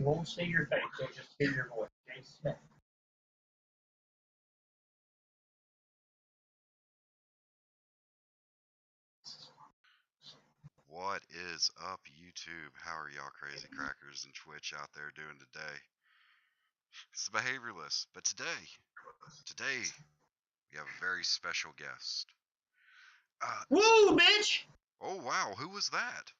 You won't see your face, you'll just hear your voice. Jay Smith. What is up, YouTube? How are y'all crazy crackers and Twitch out there doing today? It's the Behavioralist, but today we have a very special guest. Woo, bitch! Oh wow, who was that?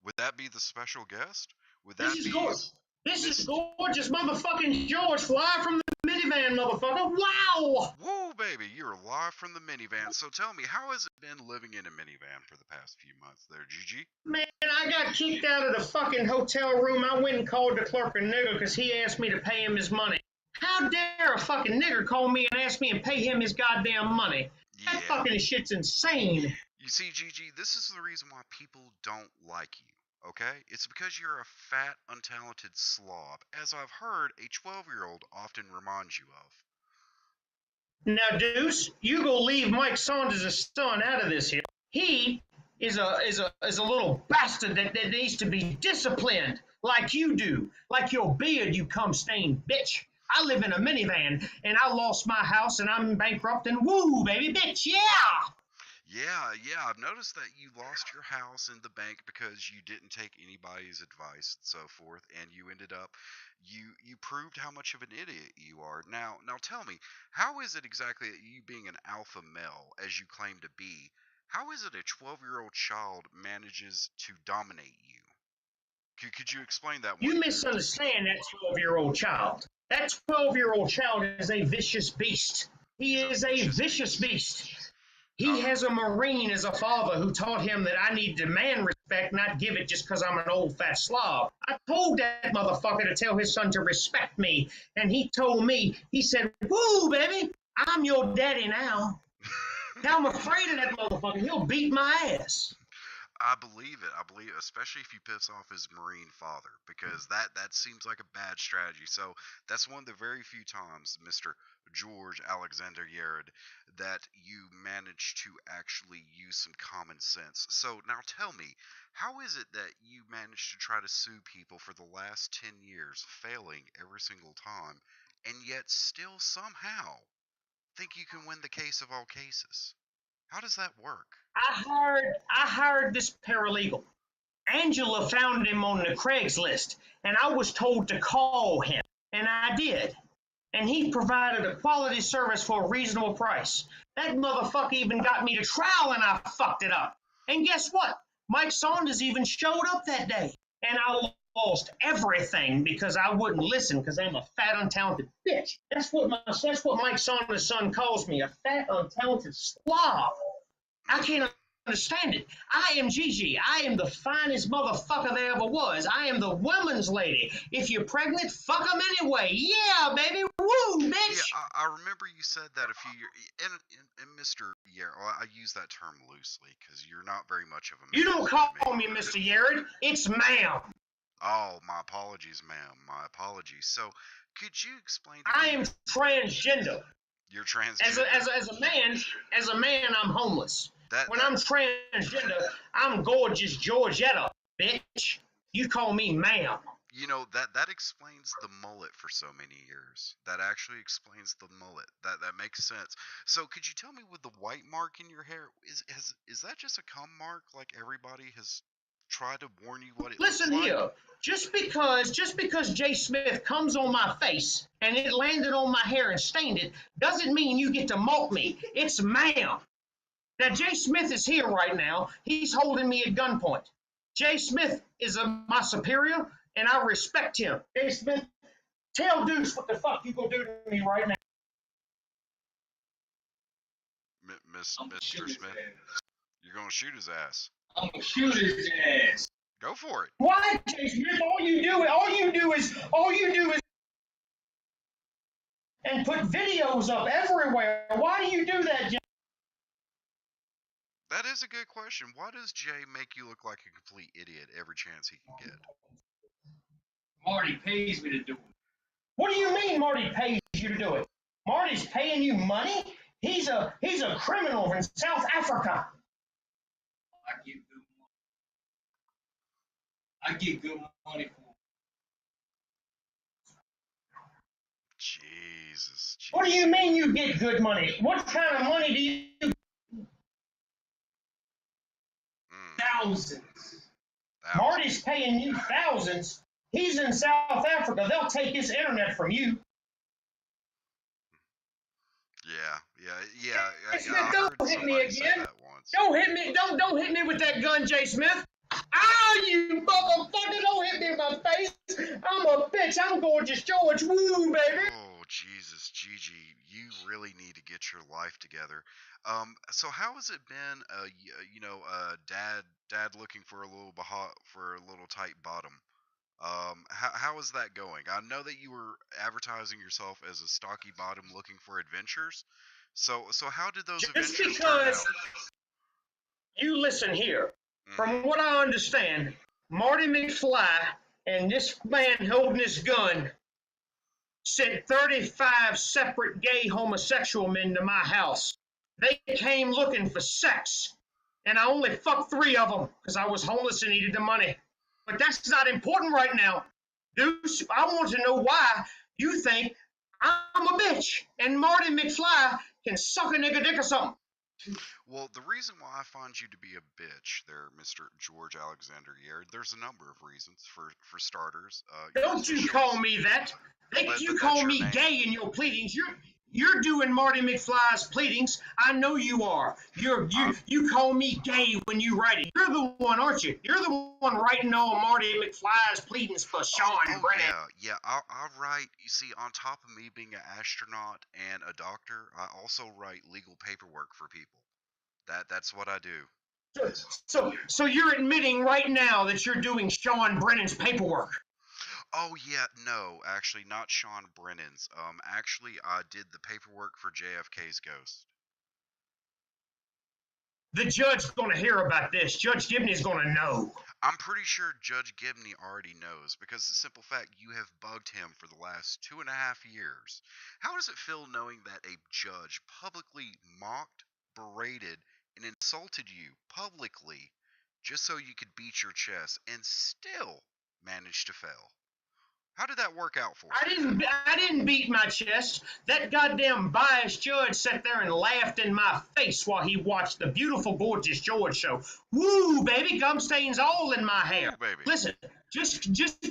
Would that be the special guest? Would This that is be gorgeous. This Miss... is gorgeous motherfucking George, live from the minivan, motherfucker. Wow! Whoa, baby, you're live from the minivan. So tell me, how has it been living in a minivan for the past few months there, Gigi? Man, I got kicked out of the fucking hotel room. I went and called the clerk a nigger because he asked me to pay him his money. How dare a fucking nigger call me and ask me and pay him his goddamn money? Yeah. That fucking shit's insane. You see, Gigi, this is the reason why people don't like you. Okay? It's because you're a fat, untalented slob, as I've heard a 12-year-old often reminds you of. Now, Deuce, you go leave Mike Saunders' son out of this here. He is a little bastard that needs to be disciplined like you do. Like your beard, you cum-stained bitch. I live in a minivan, and I lost my house, and I'm bankrupt, and woo, baby, bitch, yeah! Yeah, I've noticed that you lost your house in the bank because you didn't take anybody's advice and so forth, and you ended up, you proved how much of an idiot you are. Now tell me, how is it exactly that you being an alpha male, as you claim to be, how is it a 12-year-old child manages to dominate you? Could you explain that? You misunderstand that 12-year-old child. That 12-year-old child is a vicious beast. He is a vicious beast. He has a Marine as a father who taught him that I need to demand respect, not give it just because I'm an old fat slob. I told that motherfucker to tell his son to respect me, and he told me, he said, woo, baby, I'm your daddy now. Now I'm afraid of that motherfucker. He'll beat my ass. I believe it, especially if you piss off his Marine father, because that seems like a bad strategy. So that's one of the very few times, Mr. George Alexander Yared, that you managed to actually use some common sense. So now tell me, how is it that you managed to try to sue people for the last 10 years, failing every single time, and yet still somehow think you can win the case of all cases? How does that work? I hired this paralegal. Angela found him on the Craigslist, and I was told to call him, and I did. And he provided a quality service for a reasonable price. That motherfucker even got me to trial, and I fucked it up. And guess what? Mike Saunders even showed up that day, and I lost everything because I wouldn't listen because I'm a fat, untalented bitch. That's what Mike Saunders' son calls me, a fat, untalented slob. I can't understand it. I am Gigi. I am the finest motherfucker there ever was. I am the woman's lady. If you're pregnant, fuck them anyway. Yeah, baby. Woo, bitch. Yeah, I remember you said that a few years. And Mr. Yared, well, I use that term loosely because you're not very much of a man. You don't call me Mr. Yared. It's ma'am. Oh, my apologies, ma'am. My apologies. So, could you explain to I me? am transgender. You're transgender. As a man, I'm homeless. When I'm transgender, I'm gorgeous Georgetta, bitch. You call me ma'am. You know, that explains the mullet for so many years. That actually explains the mullet. That makes sense. So could you tell me, with the white mark in your hair, is that just a cum mark, like everybody has tried to warn you what it Listen looks like? here. Just because Jay Smith comes on my face and it landed on my hair and stained it doesn't mean you get to mock me. It's ma'am. Now, Jay Smith is here right now. He's holding me at gunpoint. Jay Smith is my superior, and I respect him. Jay Smith, tell Deuce what the fuck you gonna do to me right now. Mr. Smith, you're gonna shoot his ass. I'm gonna shoot his ass. Go for it. Why, Jay Smith? All you do is and put videos up everywhere. Why do you do that, Jay? That is a good question. Why does Jay make you look like a complete idiot every chance he can get? Marty pays me to do it. What do you mean Marty pays you to do it? Marty's paying you money? He's a criminal from South Africa. I get good money for it. Jesus. What do you mean you get good money? What kind of money do you? Thousands. Marty's paying you thousands. He's in South Africa. They'll take his internet from you. Yeah. Hey, Smith, don't hit me again. Don't hit me with that gun, Jay Smith. Ah, you motherfucker! Don't hit me in my face. I'm a bitch. I'm Gorgeous George. Woo, baby. Oh, Jesus, Gigi, you really need to get your life together. So how has it been? Dad looking for a little tight bottom. How is that going? I know that you were advertising yourself as a stocky bottom looking for adventures. So how did those Just adventures turn out? because you listen here, Mhm. from what I understand, Marty McFly and this man holding his gun sent 35 separate gay homosexual men to my house. They came looking for sex, and I only fucked 3 of them because I was homeless and needed the money. But that's not important right now. Deuce, I want to know why you think I'm a bitch and Marty McFly can suck a nigga dick or something. Well, the reason why I find you to be a bitch there, Mr. George Alexander Yared, there's a number of reasons. For starters, Don't you call me that. You call me gay in your pleadings. You're doing Marty McFly's pleadings. I know you are. You call me gay when you write it. You're the one, aren't you? You're the one writing all Marty McFly's pleadings for Sean Brennan. Yeah. I'll write. You see, on top of me being an astronaut and a doctor, I also write legal paperwork for people. That's what I do. So you're admitting right now that you're doing Sean Brennan's paperwork. Oh yeah, no, actually not Sean Brennan's. Actually I did the paperwork for JFK's ghost. The judge's gonna hear about this. Judge Gibney's gonna know. I'm pretty sure Judge Gibney already knows because the simple fact you have bugged him for the last 2.5 years. How does it feel knowing that a judge publicly mocked, berated, and insulted you publicly just so you could beat your chest and still manage to fail? How did that work out for you? I didn't beat my chest. That goddamn biased judge sat there and laughed in my face while he watched the beautiful, gorgeous George show. Woo, baby, gum stains all in my hair. Ooh, baby. Listen, just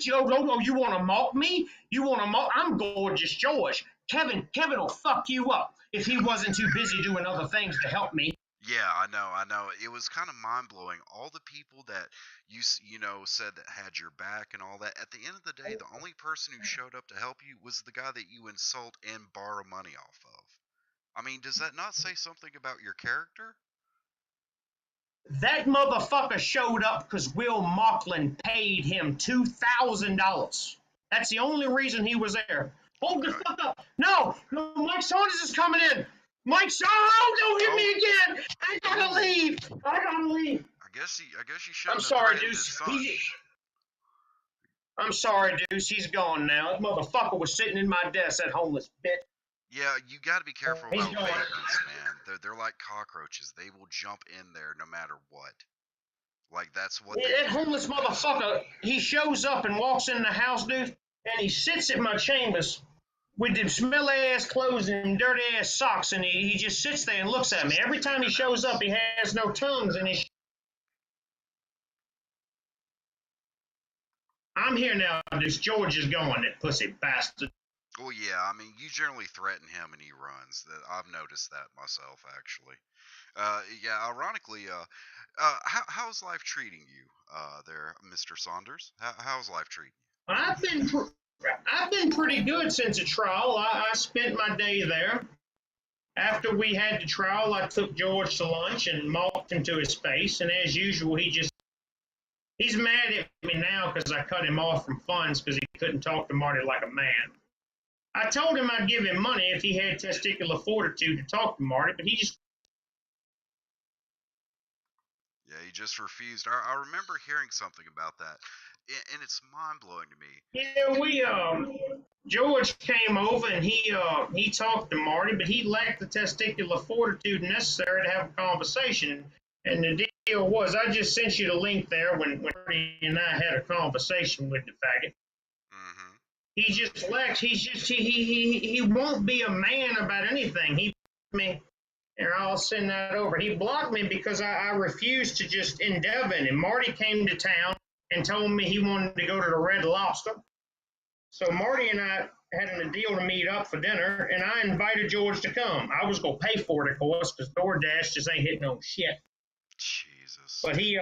you want to mock me? You want to mock? I'm Gorgeous George. Kevin will fuck you up if he wasn't too busy doing other things to help me. Yeah, I know. It was kind of mind-blowing. All the people that you said that had your back and all that. At the end of the day, the only person who showed up to help you was the guy that you insult and borrow money off of. I mean, does that not say something about your character? That motherfucker showed up because Will Mocklin paid him $2,000. That's the only reason he was there. Hold the fuck up. No, Mike Saunders is coming in. Mike Saunders, don't hit me again. I gotta leave. I guess you should. I'm sorry, Deuce. I'm sorry, Deuce. He's gone now. That motherfucker was sitting in my desk, that homeless bitch. Yeah, you got to be careful about vagrants, man. They're like cockroaches. They will jump in there no matter what. Like that's what. That homeless motherfucker. He shows up and walks in the house, dude, and he sits at my chambers with them smelly ass clothes and dirty ass socks, and he just sits there and looks at me. Every time he shows up, he has no tongues, and I'm here now. This George is going, that pussy bastard. Oh yeah, I mean, you generally threaten him and he runs. I've noticed that myself, actually. Yeah, ironically, how's life treating you, there, Mr. Saunders? How's life treating you? I've been pretty good since the trial. I spent my day there. After we had the trial, I took George to lunch and mocked him to his face. And as usual, he's mad at me now because I cut him off from funds because he couldn't talk to Marty like a man. I told him I'd give him money if he had testicular fortitude to talk to Marty, but he just... Yeah, he just refused. I remember hearing something about that, and it's mind-blowing to me. Yeah, George came over and he talked to Marty, but he lacked the testicular fortitude necessary to have a conversation. And the deal was, I just sent you the link there when Marty and I had a conversation with the faggot. Mm-hmm. He just lacks. He won't be a man about anything. He me. Here, I'll send that over. He blocked me because I refused to just in Devon. And Marty came to town and told me he wanted to go to the Red Lobster. So Marty and I had a deal to meet up for dinner, and I invited George to come. I was gonna pay for it, of course, because DoorDash just ain't hitting on shit. Jesus. But he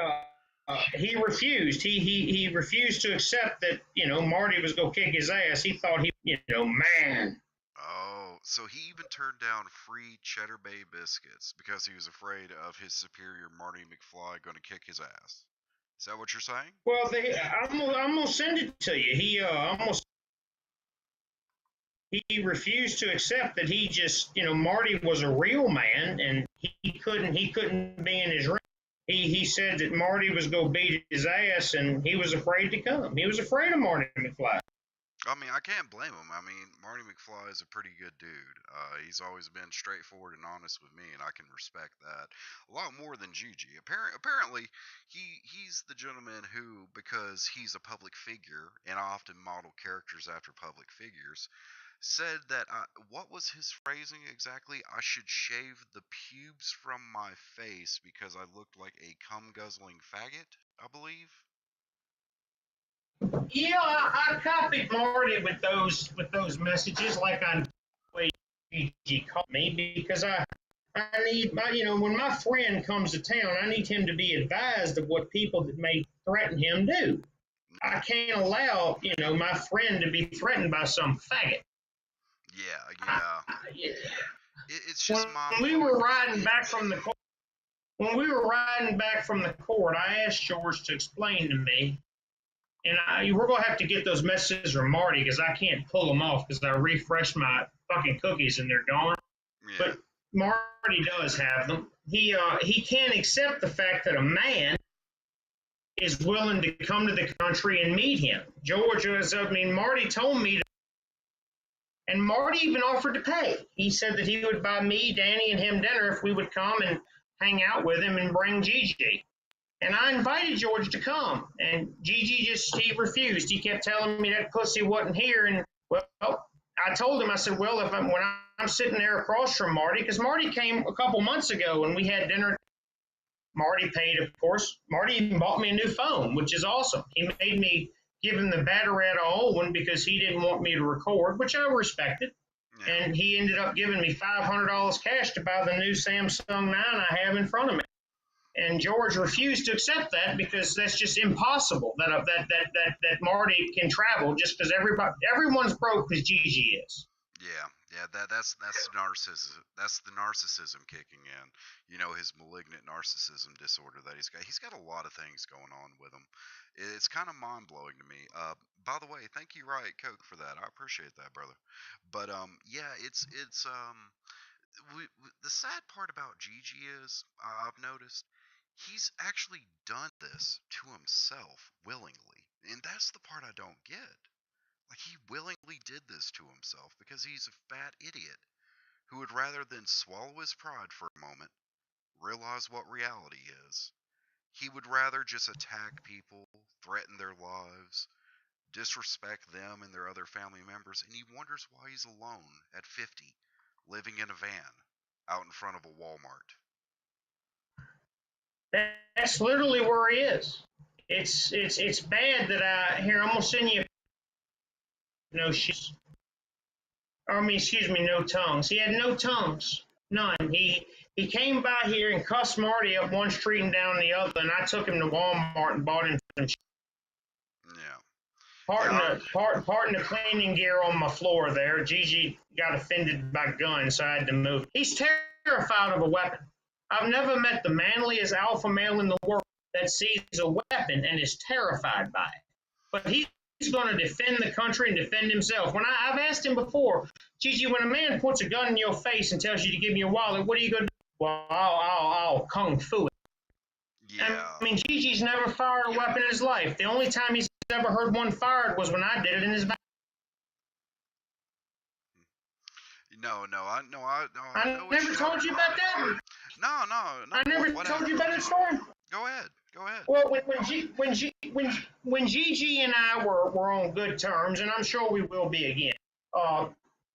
refused. He refused to accept that Marty was gonna kick his ass. He thought man. Oh, so he even turned down free Cheddar Bay biscuits because he was afraid of his superior Marty McFly going to kick his ass. Is that what you're saying? Well, I'm gonna send it to you. He refused to accept that he just Marty was a real man and he couldn't be in his room. He said that Marty was gonna beat his ass and he was afraid to come. He was afraid of Marty McFly. I mean, I can't blame him. I mean, Marty McFly is a pretty good dude. He's always been straightforward and honest with me, and I can respect that a lot more than Gigi. Apparently, he's the gentleman who, because he's a public figure, and I often model characters after public figures, said that what was his phrasing exactly? I should shave the pubes from my face because I looked like a cum guzzling faggot, I believe. Yeah, I copied Marty with those messages, like on the way Gigi called me, because I need when my friend comes to town, I need him to be advised of what people that may threaten him do. I can't allow my friend to be threatened by some faggot. Yeah. It's just when we were riding back from the court. When we were riding back from the court, I asked George to explain to me. And we're going to have to get those messages from Marty because I can't pull them off because I refreshed my fucking cookies and they're gone. Yeah. But Marty does have them. He can't accept the fact that a man is willing to come to the country and meet him. Marty told me, and Marty even offered to pay. He said that he would buy me, Danny, and him dinner if we would come and hang out with him and bring Gigi. And I invited George to come, and Gigi he refused. He kept telling me that pussy wasn't here, and well, I told him, I said, well, when I'm sitting there across from Marty, because Marty came a couple months ago and we had dinner. Marty paid, of course. Marty even bought me a new phone, which is awesome. He made me give him the battery out of an old one because he didn't want me to record, which I respected. Yeah. And he ended up giving me $500 cash to buy the new Samsung 9 I have in front of me. And George refused to accept that because that's just impossible that Marty can travel just because everyone's broke as Gigi is. Yeah, that's the narcissism. That's the narcissism kicking in. His malignant narcissism disorder that he's got. He's got a lot of things going on with him. It's kind of mind blowing to me. By the way, thank you, Riot Coke, for that. I appreciate that, brother. But yeah, it's the sad part about Gigi is I've noticed he's actually done this to himself willingly, and that's the part I don't get. Like, he willingly did this to himself because he's a fat idiot who would rather than swallow his pride for a moment, realize what reality is. He would rather just attack people, threaten their lives, disrespect them and their other family members, and he wonders why he's alone at 50, living in a van out in front of a Walmart. That's literally where he is. It's bad that I'm gonna send you no shoes. No tongues. He had no tongues. None. He came by here and cussed Marty up one street and down the other, and I took him to Walmart and bought him some shit. Yeah. Parting the cleaning gear on my floor there. Gigi got offended by guns, so I had to move. He's terrified of a weapon. I've never met the manliest alpha male in the world that sees a weapon and is terrified by it. But he's going to defend the country and defend himself. I've asked him before, Gigi, when a man puts a gun in your face and tells you to give me your wallet, what are you going to do? Well, I'll kung fu it. Yeah. I mean, Gigi's never fired a weapon in his life. The only time he's ever heard one fired was when I did it in his back. No, I never told you about that. No. I never told you about that story. Go ahead. Go ahead. Well, when Gigi and I were on good terms, and I'm sure we will be again, uh,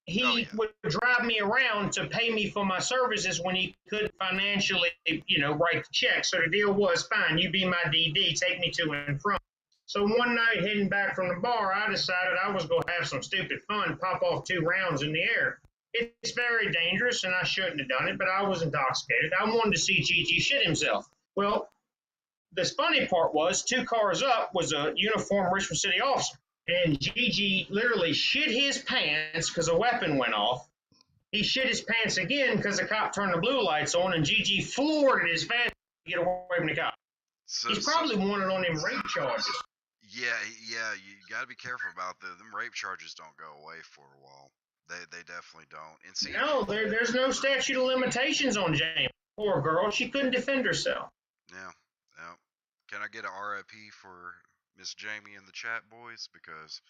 Oh he yeah. would drive me around to pay me for my services when he couldn't financially, write the check. So the deal was, fine, you be my DD, take me to and from. So one night heading back from the bar, I decided I was going to have some stupid fun, pop off 2 rounds in the air. It's very dangerous, and I shouldn't have done it, but I was intoxicated. I wanted to see Gigi shit himself. Well, the funny part was 2 cars up was a uniformed Richmond City officer. And Gigi literally shit his pants because a weapon went off. He shit his pants again because the cop turned the blue lights on, and Gigi floored it as fast to get away from the cop. So, He's probably wanted on them rape charges. yeah, you gotta be careful about them rape charges don't go away for a while. They definitely don't. And see, No, there's no statute of limitations on Jamie. Poor girl, she couldn't defend herself. yeah, yeah. Can I get a RIP for Miss Jamie in the chat, boys? Because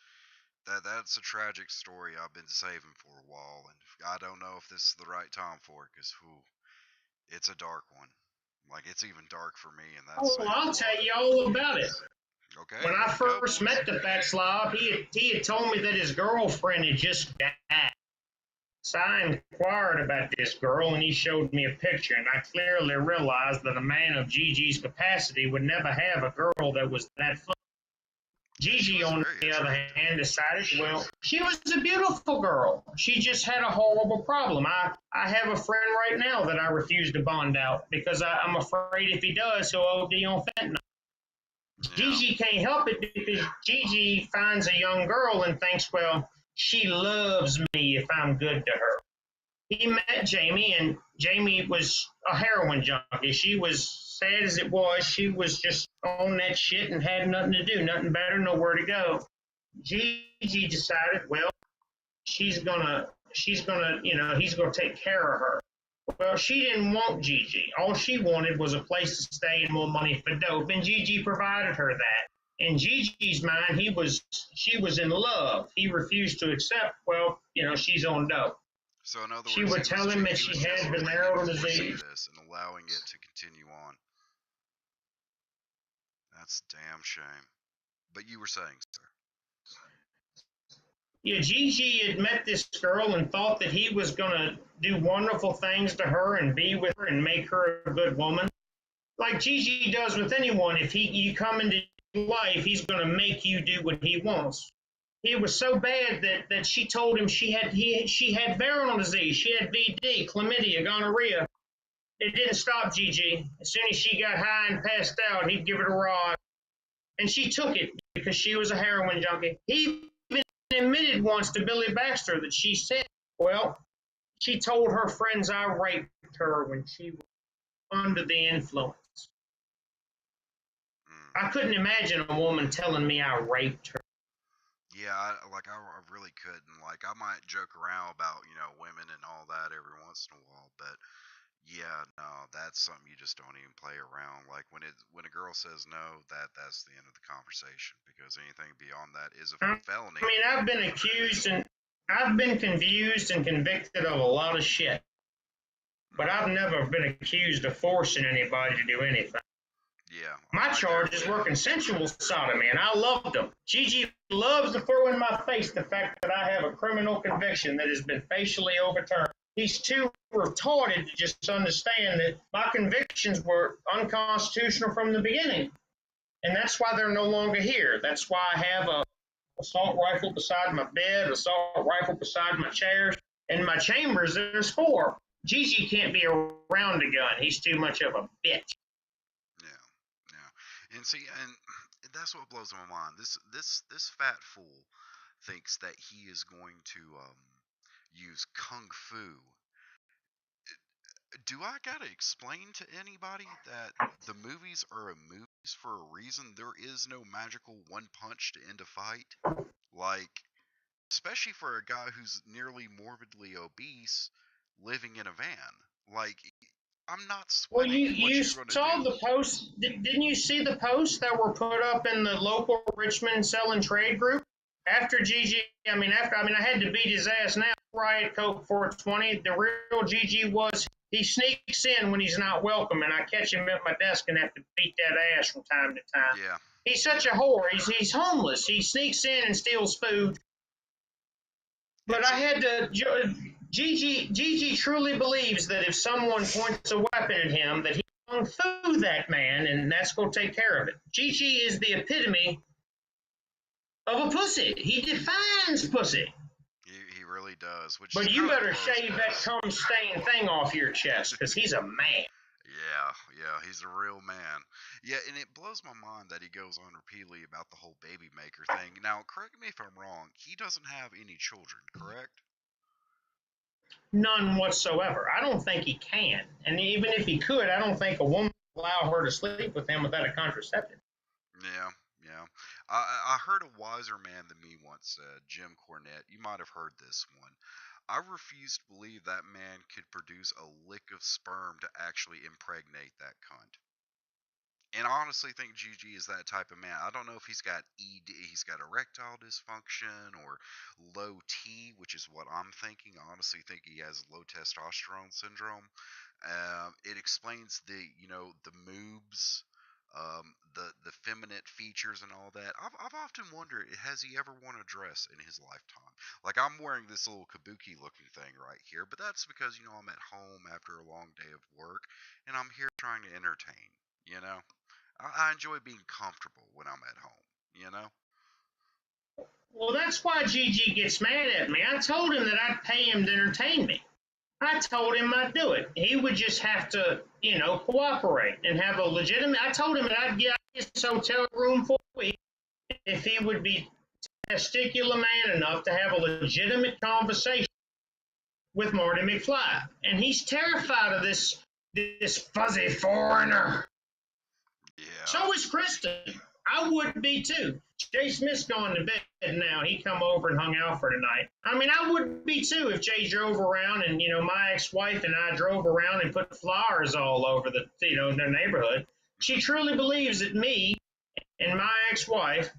that's a tragic story I've been saving for a while, and I don't know if this is the right time for it, because it's a dark one. Like, it's even dark for me, and that's Oh, I'll tell you all about it. Okay. When I first met the fat slob, he had told me that his girlfriend had just died. So I inquired about this girl, and he showed me a picture, and I clearly realized that a man of Gigi's capacity would never have a girl that was that fun. Gigi, on the other hand, decided, well, she was a beautiful girl. She just had a horrible problem. I have a friend right now that I refuse to bond out because I'm afraid if he does, he'll OD on fentanyl. Yeah. Gigi can't help it because Gigi finds a young girl and thinks, well, she loves me if I'm good to her. He met Jamie, and Jamie was a heroin junkie. She was sad as it was. She was just on that shit and had nothing to do, nothing better, nowhere to go. Gigi decided, well, he's gonna, he's gonna take care of her. Well, she didn't want Gigi. All she wanted was a place to stay and more money for dope, and Gigi provided her that. In Gigi's mind, she was in love. He refused to accept, well, she's on dope. So in other words, she would tell him that she had venereal disease. And allowing it to continue on. That's a damn shame. But you were saying, sir. Yeah, Gigi had met this girl and thought that he was going to do wonderful things to her and be with her and make her a good woman. Like Gigi does with anyone, if you come into life, he's going to make you do what he wants. He was so bad that she told him she had venereal disease. She had VD, chlamydia, gonorrhea. It didn't stop Gigi. As soon as she got high and passed out, he'd give her a rod. And she took it because she was a heroin junkie. He even admitted once to Billy Baxter that she said, well, she told her friends I raped her when she was under the influence. I couldn't imagine a woman telling me I raped her. Yeah, I really couldn't. Like, I might joke around about, women and all that every once in a while, but yeah, no, that's something you just don't even play around. Like, when a girl says no, that's the end of the conversation, because anything beyond that is a felony. I mean, I've been accused and I've been confused and convicted of a lot of shit, but I've never been accused of forcing anybody to do anything. Yeah. My charges were consensual sodomy, and I loved them. Gigi loves to throw in my face the fact that I have a criminal conviction that has been facially overturned. He's too retarded to just understand that my convictions were unconstitutional from the beginning. And that's why they're no longer here. That's why I have a assault rifle beside my bed, assault rifle beside my chairs, and my chambers, there's 4. Gigi can't be around a gun. He's too much of a bitch. And see, and that's what blows my mind. This fat fool thinks that he is going to use kung fu. Do I gotta explain to anybody that the movies are movies for a reason? There is no magical one punch to end a fight. Like, especially for a guy who's nearly morbidly obese, living in a van. Like, I'm not sweating. Well, you saw the post. Didn't you see the posts that were put up in the local Richmond Sell and Trade group? After Gigi, I had to beat his ass now. Riot Coke 420. The real Gigi was he sneaks in when he's not welcome, and I catch him at my desk and have to beat that ass from time to time. Yeah. He's such a whore. He's homeless. He sneaks in and steals food. But I had to. Gigi truly believes that if someone points a weapon at him, that he kung fu that man, and that's going to take care of it. Gigi is the epitome of a pussy. He defines pussy. He really does. But you better shave that cum stain thing off your chest, because he's a man. Yeah, he's a real man. Yeah, and it blows my mind that he goes on repeatedly about the whole baby maker thing. Now, correct me if I'm wrong, he doesn't have any children, correct? None whatsoever. I don't think he can. And even if he could, I don't think a woman would allow her to sleep with him without a contraceptive. Yeah. I heard a wiser man than me once said, Jim Cornette. You might have heard this one. I refuse to believe that man could produce a lick of sperm to actually impregnate that cunt. And I honestly think Gigi is that type of man. I don't know if he's got he's got erectile dysfunction or low T, which is what I'm thinking. I honestly think he has low testosterone syndrome. It explains the moobs, the feminine features and all that. I've often wondered, has he ever worn a dress in his lifetime? Like, I'm wearing this little kabuki looking thing right here, but that's because I'm at home after a long day of work, and I'm here trying to entertain. I enjoy being comfortable when I'm at home. Well, that's why Gigi gets mad at me. I told him that I'd pay him to entertain me. I told him I'd do it. He would just have to, cooperate and have a legitimate. I told him that I'd get his hotel room for a week if he would be testicular man enough to have a legitimate conversation with Marty McFly. And he's terrified of this fuzzy foreigner. Yeah. So is Kristen. I would be too. Jay Smith's gone to bed now. He come over and hung out for tonight. I would be too if Jay drove around and, my ex-wife and I drove around and put flowers all over their neighborhood. She truly believes that me and my ex-wife,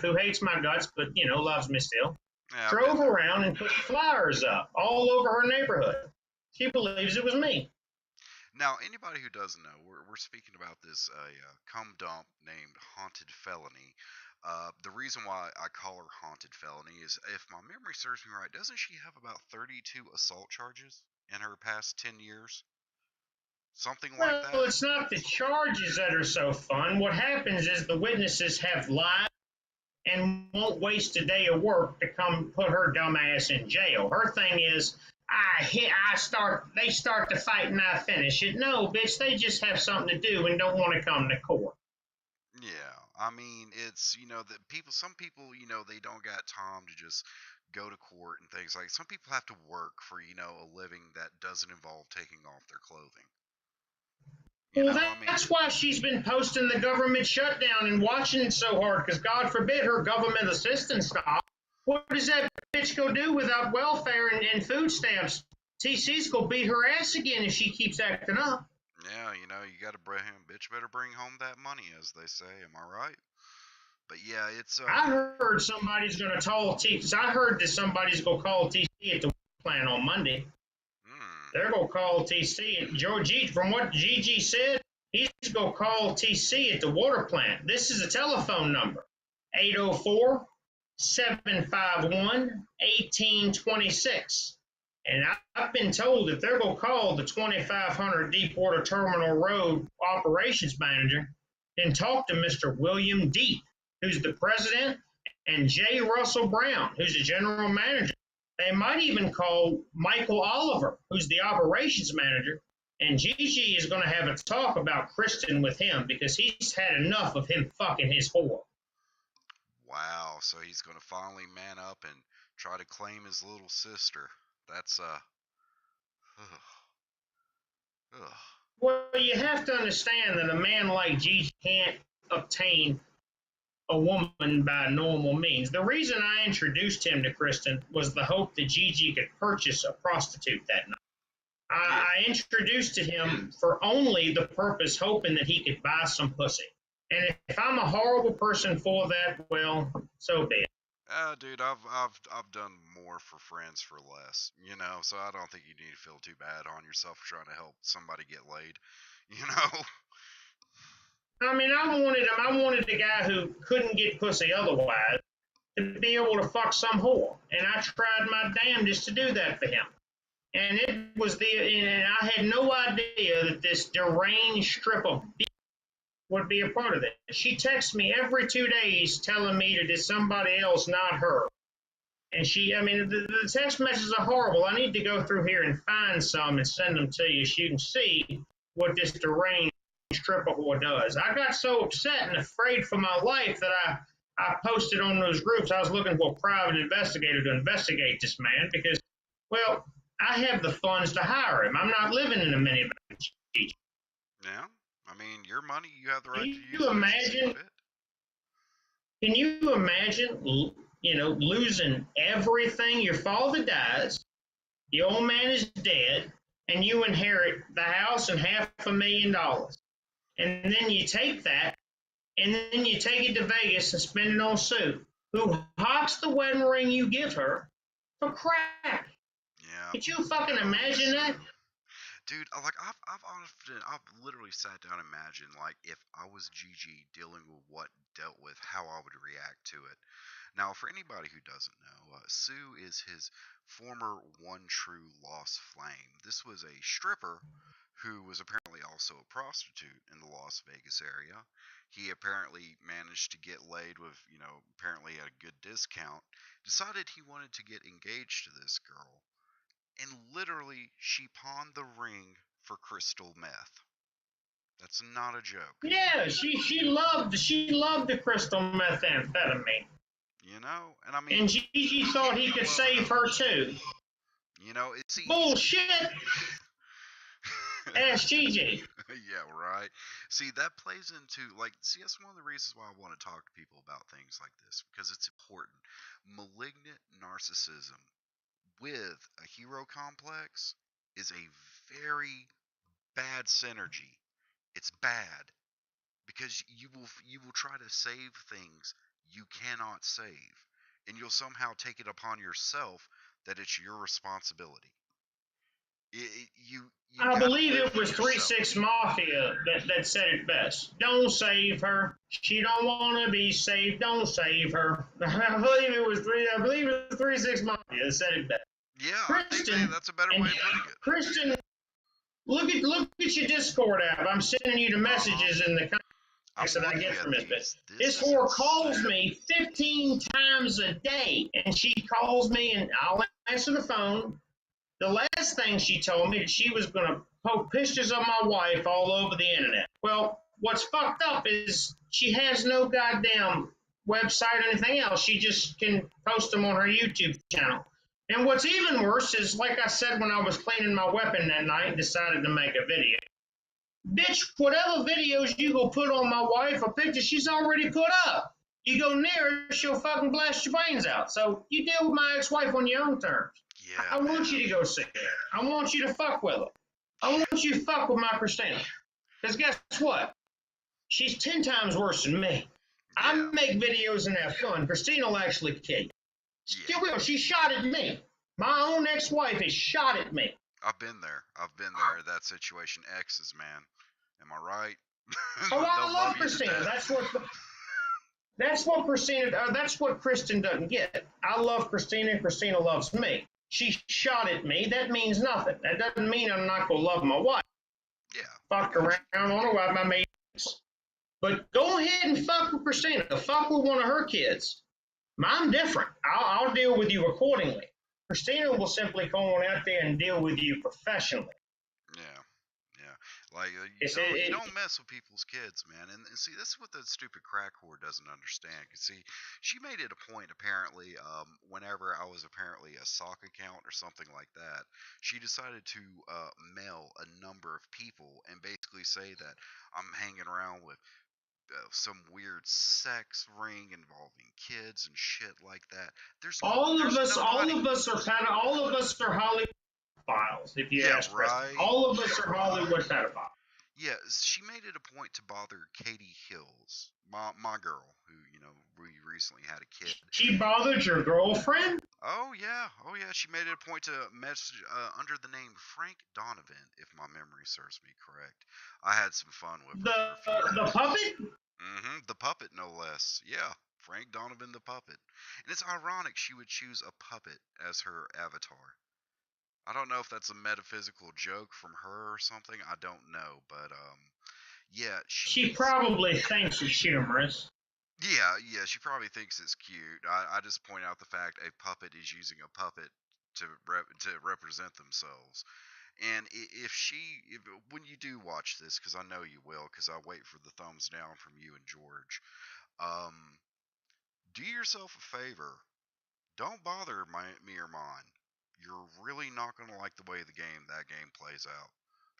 who hates my guts but, loves me still, drove around and put flowers up all over her neighborhood. She believes it was me. Now, anybody who doesn't know, we're speaking about this cum dump named Haunted Felony. The reason why I call her Haunted Felony is, if my memory serves me right, doesn't she have about 32 assault charges in her past 10 years? Something like that? Well, it's not the charges that are so fun. What happens is the witnesses have lied and won't waste a day of work to come put her dumb ass in jail. Her thing is, they start the fight and I finish it. No, bitch, they just have something to do and don't want to come to court. Yeah, it's, some people, they don't got time to just go to court and things like. Some people have to work for, a living that doesn't involve taking off their clothing. That's why she's been posting the government shutdown and watching it so hard, because God forbid her government assistance stop. What does that bitch go do without welfare and food stamps? TC's gonna beat her ass again if she keeps acting up. Yeah, you gotta bitch better bring home that money, as they say. Am I right? But yeah, it's. I heard somebody's gonna call TC. I heard that somebody's gonna call TC at the plant on Monday. They're gonna call TC. And from what Gigi said, he's gonna call TC at the water plant. This is a telephone number: 804-751-1826. And I've been told that they're going to call the 2500 Deepwater Terminal Road operations manager and talk to Mr. William Deep, who's the president, and J. Russell Brown, who's the general manager. They might even call Michael Oliver, who's the operations manager, and Gigi is going to have a talk about Kristen with him because he's had enough of him fucking his whore. Wow, so he's going to finally man up and try to claim his little sister. That's, Well, you have to understand that a man like Gigi can't obtain a woman by normal means. The reason I introduced him to Kristen was the hope that Gigi could purchase a prostitute that night. I introduced to him for only the purpose, hoping that he could buy some pussy. And if I'm a horrible person for that, well, so be it. Dude, I've done more for friends for less, so I don't think you need to feel too bad on yourself for trying to help somebody get laid, you know? I mean, I wanted a guy who couldn't get pussy otherwise to be able to fuck some whore, and I tried my damnedest to do that for him. And and I had no idea that this deranged strip of bitch would be a part of it. She texts me every 2 days telling me that it's somebody else, not her. And the text messages are horrible. I need to go through here and find some and send them to you so you can see what this deranged stripper whore does. I got so upset and afraid for my life that I posted on those groups. I was looking for a private investigator to investigate this man because, well, I have the funds to hire him. I'm not living in a minivan. Yeah. I mean, your money, you have the right Can to use you it as you see imagine? fit. Can you imagine? Losing everything. Your father dies. The old man is dead, and you inherit the house and $500,000. And then you take that, and then you take it to Vegas and spend it on Sue, who hawks the wedding ring you give her for crack. Yeah. Could you fucking imagine that? Dude, I've literally sat down and imagined, like, if I was Gigi dealing with what dealt with, how I would react to it. Now, for anybody who doesn't know, Sue is his former one true lost flame. This was a stripper who was apparently also a prostitute in the Las Vegas area. He apparently managed to get laid with, apparently at a good discount. Decided he wanted to get engaged to this girl. And literally, she pawned the ring for crystal meth. That's not a joke. Yeah, she loved the crystal methamphetamine. And I mean, And Gigi thought he could save her too. it's Bullshit. Ask Gigi. Yeah, right. See, that plays into, that's one of the reasons why I want to talk to people about things like this, because it's important. Malignant narcissism with a hero complex is a very bad synergy. It's bad because you will try to save things you cannot save, and you'll somehow take it upon yourself that it's your responsibility. You I gotta believe live it for was yourself. 3-6 Mafia that said it best. Don't save her. She don't want to be saved. Don't save her. I believe it was 3-6 Mafia that said it best. Yeah, I think that's a better way of putting it. Kristen, look at your Discord app. I'm sending you the messages in the comments that I get from this bitch. This whore calls me 15 times a day, and she calls me, and I'll answer the phone. The last thing she told me that she was going to post pictures of my wife all over the internet. Well, what's fucked up is she has no goddamn website or anything else. She just can post them on her YouTube channel. And what's even worse is, like I said when I was cleaning my weapon that night and decided to make a video. Bitch, whatever videos you go put on my wife or pictures she's already put up. You go near her, she'll fucking blast your brains out. So you deal with my ex-wife on your own terms. Yeah, I want you to go see her. I want you to fuck with her. I want you to fuck with my Christina. Because guess what? She's 10 times worse than me. I make videos and have fun. Christina will actually kill you. She will. She shot at me. My own ex-wife has shot at me. I've been there. That situation. Exes, man. Am I right? Oh, I love Christina. That's what Kristen doesn't get. I love Christina. Christina loves me. She shot at me. That means nothing. That doesn't mean I'm not going to love my wife. Yeah. Fuck around on her wife, my mates. But go ahead and fuck with Christina. Fuck with one of her kids. I'm different. I'll deal with you accordingly. Christina will simply go on out there and deal with you professionally. Yeah. You don't mess with people's kids, man. And see, this is what the stupid crack whore doesn't understand. Cause see, she made it a point, apparently, whenever I was apparently a sock account or something like that, she decided to mail a number of people and basically say that I'm hanging around with some weird sex ring involving kids and shit like that. All of us are Hollywood pedophiles, if you ask right. All of us are Hollywood pedophiles. Yeah, she made it a point to bother Katie Hills, my girl, who we recently had a kid. She bothered your girlfriend? Oh yeah, she made it a point to message under the name Frank Donovan, if my memory serves me correct. I had some fun with her for a few The days. puppet? The puppet, no less. Yeah, Frank Donovan the puppet. And it's ironic she would choose a puppet as her avatar. I don't know if that's a metaphysical joke from her or something. I don't know, but yeah, She she's probably thinks it's humorous. yeah, she probably thinks it's cute. I just point out the fact a puppet is using a puppet to represent themselves. And if when you do watch this, because I know you will, because I wait for the thumbs down from you and George, um, do yourself a favor. Don't bother me or mine. You're really not gonna like the way that game plays out.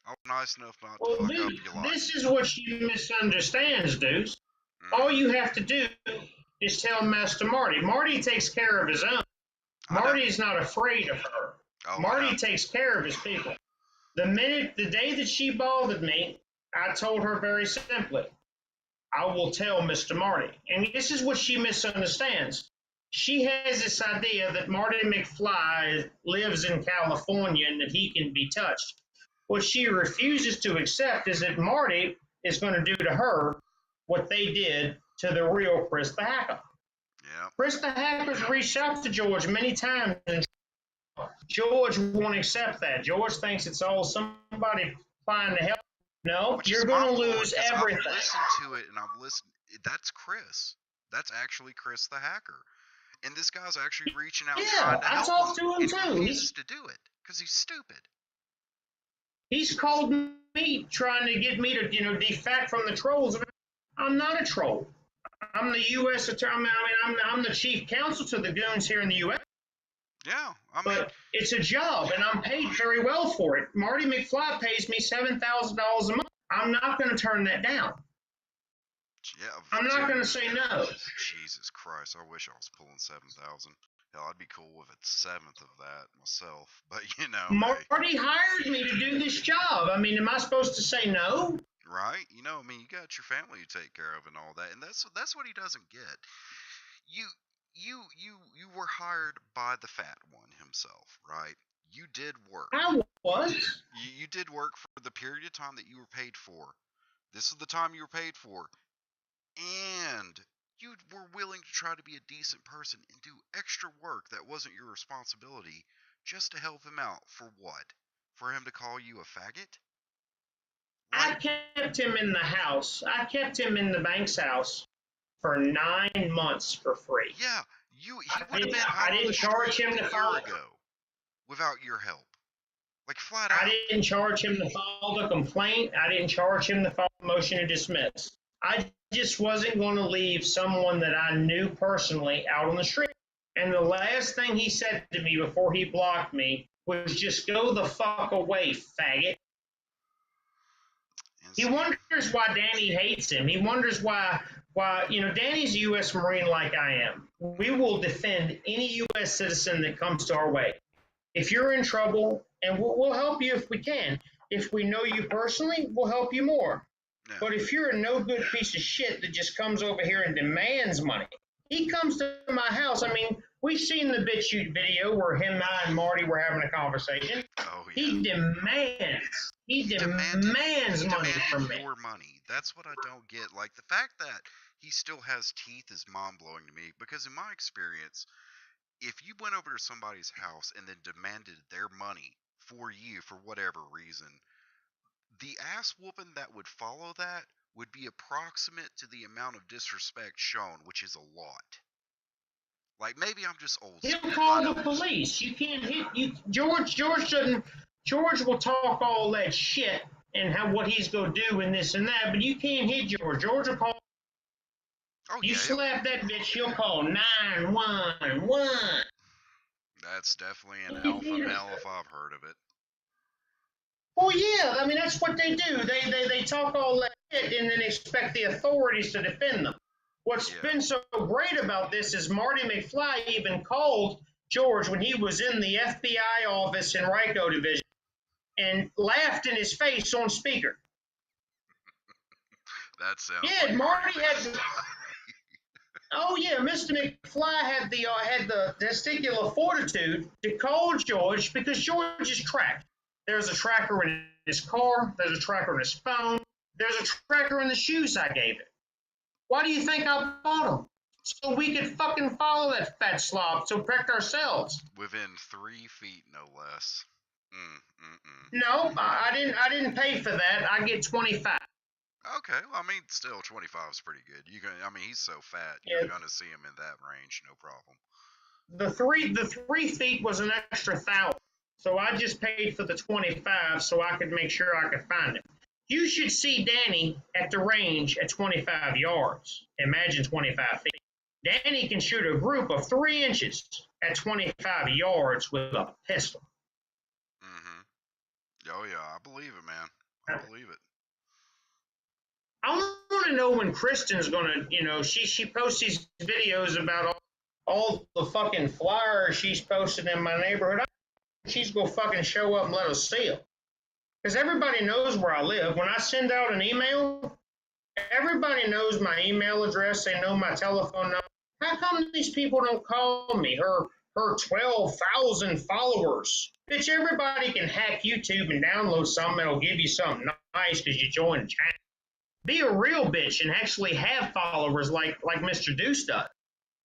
I was nice enough not to Well, fuck up dude, your life. this is what she misunderstands, Deuce. All Mm, you have to do is tell Master Marty. Marty takes care of his own. I know. Marty's not afraid of her. Oh, I Marty know. takes care of his people. The day that she bothered me, I told her very simply, I will tell Mr. Marty. And this is what she misunderstands. She has this idea that Marty McFly lives in California and that he can be touched. What she refuses to accept is that Marty is going to do to her what they did to the real Chris the Hacker. Yeah. Chris the Hacker's reached out to George many times, and George won't accept that. George thinks it's all somebody trying to help. No, Which you're is going to mind-blowing lose because everything. I've listened to it and I've listened. That's Chris. That's actually Chris the hacker. And this guy's actually reaching out trying Yeah, to I help talked him, to him and he too. refuses to do it because he's stupid. He's called me trying to get me to, defect from the trolls. I'm not a troll. I'm the U.S. attorney. I'm the chief counsel to the goons here in the U.S. Yeah, I mean, But it's a job, and I'm paid very well for it. Marty McFly pays me $7,000 a month. I'm not going to turn that down. yeah. I'm not going to say no. Jesus Christ, I wish I was pulling 7,000. Hell, I'd be cool with a seventh of that myself. But hey, Marty hired me to do this job. Am I supposed to say no? right? You got your family to take care of and all that, and that's what he doesn't get. You were hired by the fat one himself, right? You did work. I was. You did work for the period of time that you were paid for. This is the time you were paid for, and you were willing to try to be a decent person and do extra work that wasn't your responsibility just to help him out. For what? For him to call you a faggot? I kept him in the house. I kept him in the bank's house for 9 months for free. Yeah, he would have been out I on didn't the charge street him to a year file. ago without your help. Like flat out. I didn't charge him to file the complaint. I didn't charge him to file a motion to dismiss. I just wasn't going to leave someone that I knew personally out on the street. And the last thing he said to me before he blocked me was just go the fuck away, faggot. He wonders why Danny hates him. He wonders why Danny's a U.S. Marine like I am. We will defend any U.S. citizen that comes to our way. If you're in trouble, and we'll help you if we can. If we know you personally, we'll help you more. Yeah. But if you're a no good piece of shit that just comes over here and demands money, he comes to my house. We've seen the BitChute video where I and Marty were having a conversation. Oh, yeah. He demands money from me. Your money. That's what I don't get. Like, the fact that he still has teeth is mind-blowing to me, because in my experience, if you went over to somebody's house and then demanded their money for you for whatever reason, the ass whooping that would follow that would be approximate to the amount of disrespect shown, which is a lot. Like, maybe I'm just old school. He'll call the police. You can't hit you. George doesn't. George will talk all that shit and what he's gonna do and this and that, but you can't hit George. George will call. Oh, you yeah. slap that bitch, he'll call 911. That's definitely an alpha male if I've heard of it. Well, yeah, that's what they do. They talk all that shit and then expect the authorities to defend them. What's been so great about this is Marty McFly even called George when he was in the FBI office in Rico Division and laughed in his face on speaker. That sounds Yeah, like Marty had. Mr. McFly had the testicular fortitude to call George because George is tracked. There's a tracker in his car. There's a tracker in his phone. There's a tracker in the shoes I gave him. Why do you think I bought them? So we could fucking follow that fat slob to protect ourselves. Within 3 feet, no less. No, I didn't pay for that. I get 25. Okay, well, I mean, still 25 is pretty good. I mean, he's so fat, you're gonna see him in that range, no problem. The 3 feet was an extra 1,000, so I just paid for the 25 so I could make sure I could find him. You should see Danny at the range at 25 yards. Imagine 25 feet. Danny can shoot a group of 3 inches at 25 yards with a pistol. Oh yeah, I believe it, man. I believe it. I want to know when Kristen's gonna, she posts these videos about all the fucking flyers she's posted in my neighborhood. She's gonna fucking show up and let us see them. Because everybody knows where I live. When I send out an email, everybody knows my email address. They know my telephone number. How come these people don't call me? Her 12,000 followers. Bitch, everybody can hack YouTube and download something that'll give you something nice because you joined the channel. Be a real bitch and actually have followers like Mr. Deuce does.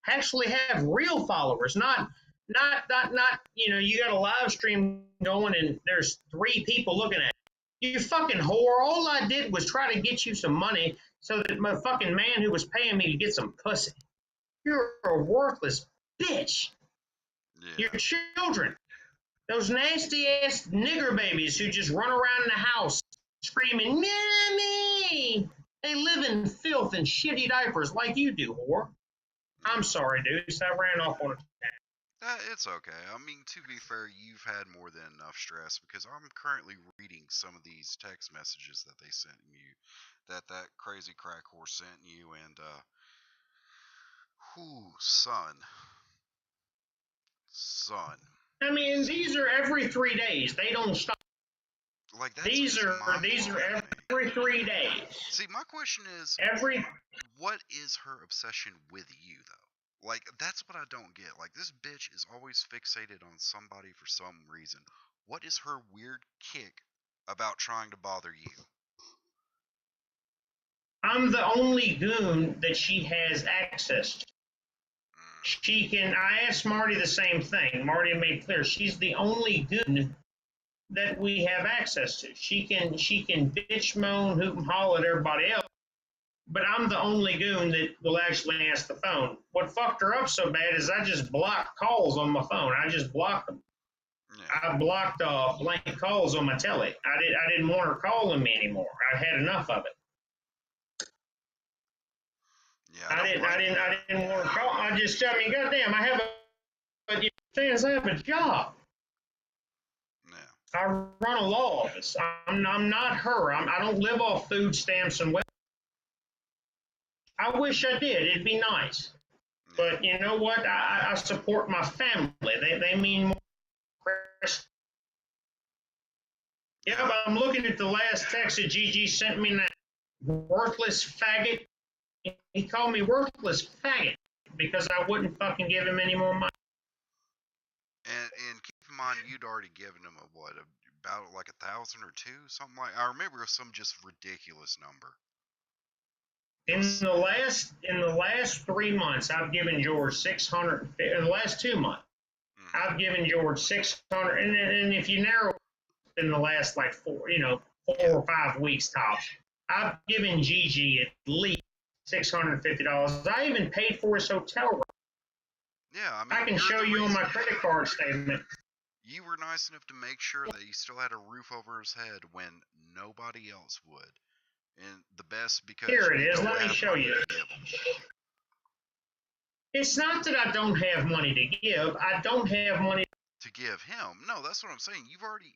Actually have real followers, not you got a live stream going and there's 3 people looking at it. You fucking whore. All I did was try to get you some money so that my fucking man who was paying me to get some pussy. You're a worthless bitch. Yeah. Your children, those nasty ass nigger babies who just run around the house screaming, Mommy! They live in filth and shitty diapers like you do, whore. I'm sorry, Deuce. I ran off on a tangent. It's okay. I mean, to be fair, you've had more than enough stress because I'm currently reading some of these text messages that they sent you, that crazy crack horse sent you, and son. I mean, these are every 3 days. They don't stop. Like that's these are every 3 days. See, my question is, what is her obsession with you, though? Like, that's what I don't get. Like, this bitch is always fixated on somebody for some reason. What is her weird kick about trying to bother you? I'm the only goon that she has access to. I asked Marty the same thing. Marty made clear she's the only goon that we have access to. She can bitch, moan, hoot, and holler at everybody else, but I'm the only goon that will actually answer the phone. What fucked her up so bad is I just blocked calls on my phone. I just blocked them. Yeah. I blocked blank calls on my telly. I didn't want her calling me anymore. I had enough of it. Yeah, I didn't want to call. I mean, goddamn, I have I have a job. Yeah. I run a law office. I'm not her. I don't live off food stamps and welfare. I wish I did. It'd be nice. Yeah. But you know what? I support my family. They mean more. Yeah, but I'm looking at the last text that Gigi sent me. That worthless faggot. He called me worthless faggot because I wouldn't fucking give him any more money. And keep in mind, you'd already given him about like 1,000 or 2, something like. I remember some just ridiculous number. In the last 3 months, I've given George 600. In the last 2 months, I've given George 600. And if you narrow in the last like 4 or 5 weeks tops, I've given Gigi at least $650. I even paid for his hotel room. Yeah, I mean, I can show you on my credit card statement. You were nice enough to make sure that he still had a roof over his head when nobody else would. And the best because here it is. Let me show you. It's not that I don't have money to give. I don't have money to give him. No, that's what I'm saying. You've already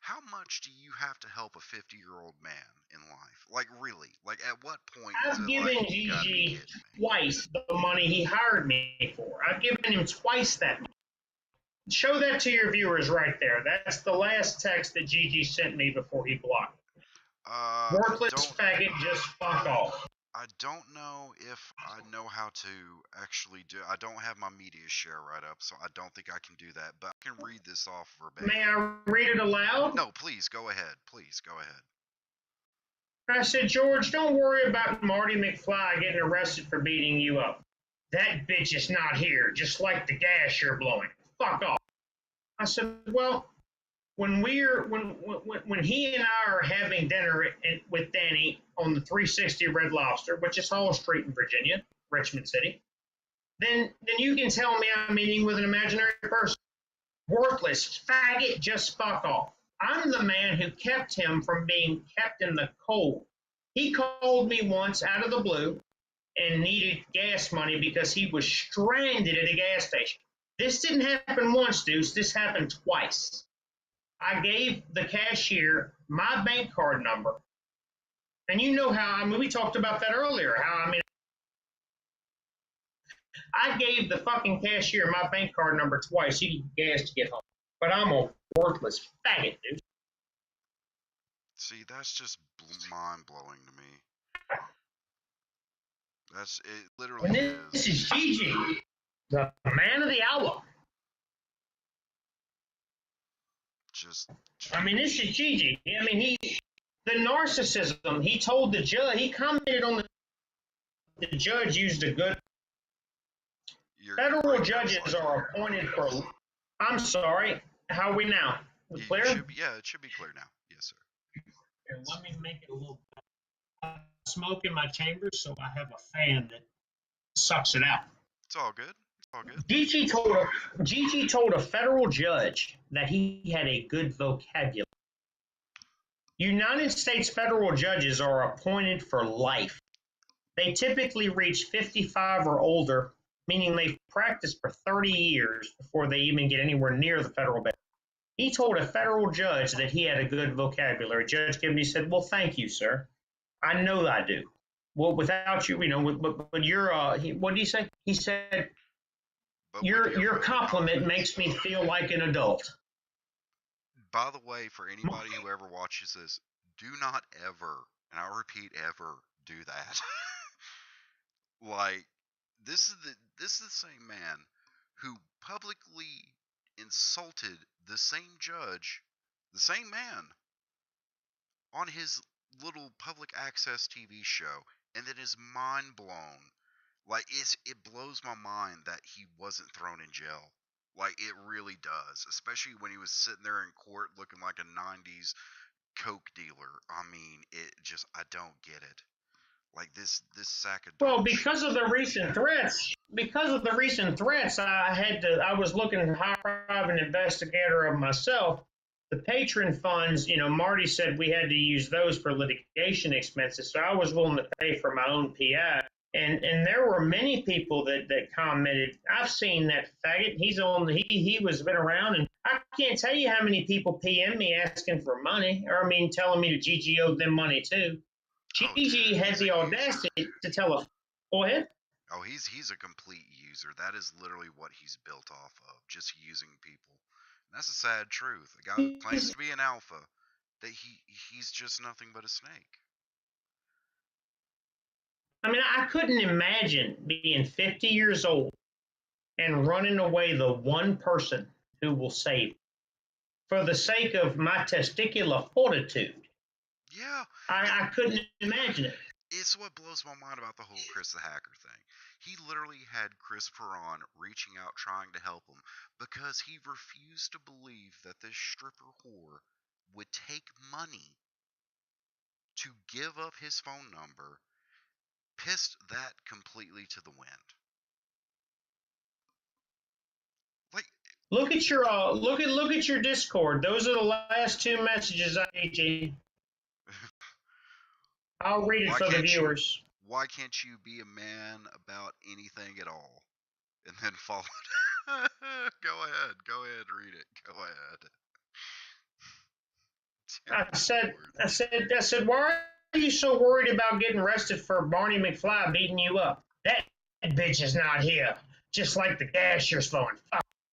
how much do you have to help a 50-year-old man in life? Like really? Like at what point? I've given Gigi twice the money he hired me for. I've given him twice that money. Show that to your viewers right there. That's the last text that Gigi sent me before he blocked me. Worthless faggot, just fuck off. I don't know if I know how to actually do. I don't have my media share right up, so I don't think I can do that. But I can read this off verbatim. May I read it aloud? No, please go ahead. Please go ahead. I said, George, don't worry about Marty McFly getting arrested for beating you up. That bitch is not here, just like the gas you're blowing. Fuck off. I said, well, when he and I are having dinner with Danny on the 360 Red Lobster, which is Hall Street in Virginia, Richmond City, then you can tell me I'm meeting with an imaginary person. Worthless faggot, just fuck off. I'm the man who kept him from being kept in the cold. He called me once out of the blue and needed gas money because he was stranded at a gas station. This didn't happen once, Deuce. This happened twice. I gave the cashier my bank card number. And you know how, we talked about that earlier, I gave the fucking cashier my bank card number twice. He needed gas to get home. But I'm a worthless faggot, dude. See, that's just mind-blowing to me. It literally and this is Gigi, the man of the hour. This is Gigi. The narcissism, he told the judge, he commented on the judge used a good. Federal judges are appointed for, I'm sorry, how are we now? We clear? It should be clear now. Yes, sir. Here, let me make it a little bit. I smoke in my chambers, so I have a fan that sucks it out. It's all good. It's all good. Gigi told a federal judge that he had a good vocabulary. United States federal judges are appointed for life. They typically reach 55 or older, meaning they've practiced for 30 years before they even get anywhere near the federal bench. He told a federal judge that he had a good vocabulary. Judge Gibney said, well, thank you, sir. I know I do. Well, without you, but you're, what did he say? He said, your compliment makes me feel like an adult. By the way, for anybody who ever watches this, do not ever, and I repeat, ever do that. Like, this is the same man who publicly insulted the same judge, the same man, on his little public access TV show, and then is mind blown. Like, it blows my mind that he wasn't thrown in jail. Like, it really does, especially when he was sitting there in court looking like a 90s coke dealer. I don't get it. Like, this sack of dog because of the recent threats, I was looking to hire an investigator of myself. The patron funds, Marty said we had to use those for litigation expenses, so I was willing to pay for my own PI. And there were many people that commented, I've seen that faggot. He was been around, and I can't tell you how many people PM me asking for money, or telling me that Gigi owed them money too. Gigi had the audacity to tell go ahead. Oh, he's a complete user. That is literally what he's built off of, just using people. And that's a sad truth. A guy who claims to be an alpha, that he's just nothing but a snake. I couldn't imagine being 50 years old and running away the one person who will save me for the sake of my testicular fortitude. Yeah. I couldn't imagine it. It's what blows my mind about the whole Chris the Hacker thing. He literally had Chris Perron reaching out trying to help him because he refused to believe that this stripper whore would take money to give up his phone number. Pissed that completely to the wind. Like, look at your Discord. Those are the last two messages I gave you. I'll read it for the viewers. Why can't you be a man about anything at all? And then follow Go ahead, read it. Go ahead. I said, why are you so worried about getting arrested for Barney McFly beating you up? That bitch is not here, just like the gas you're slowing.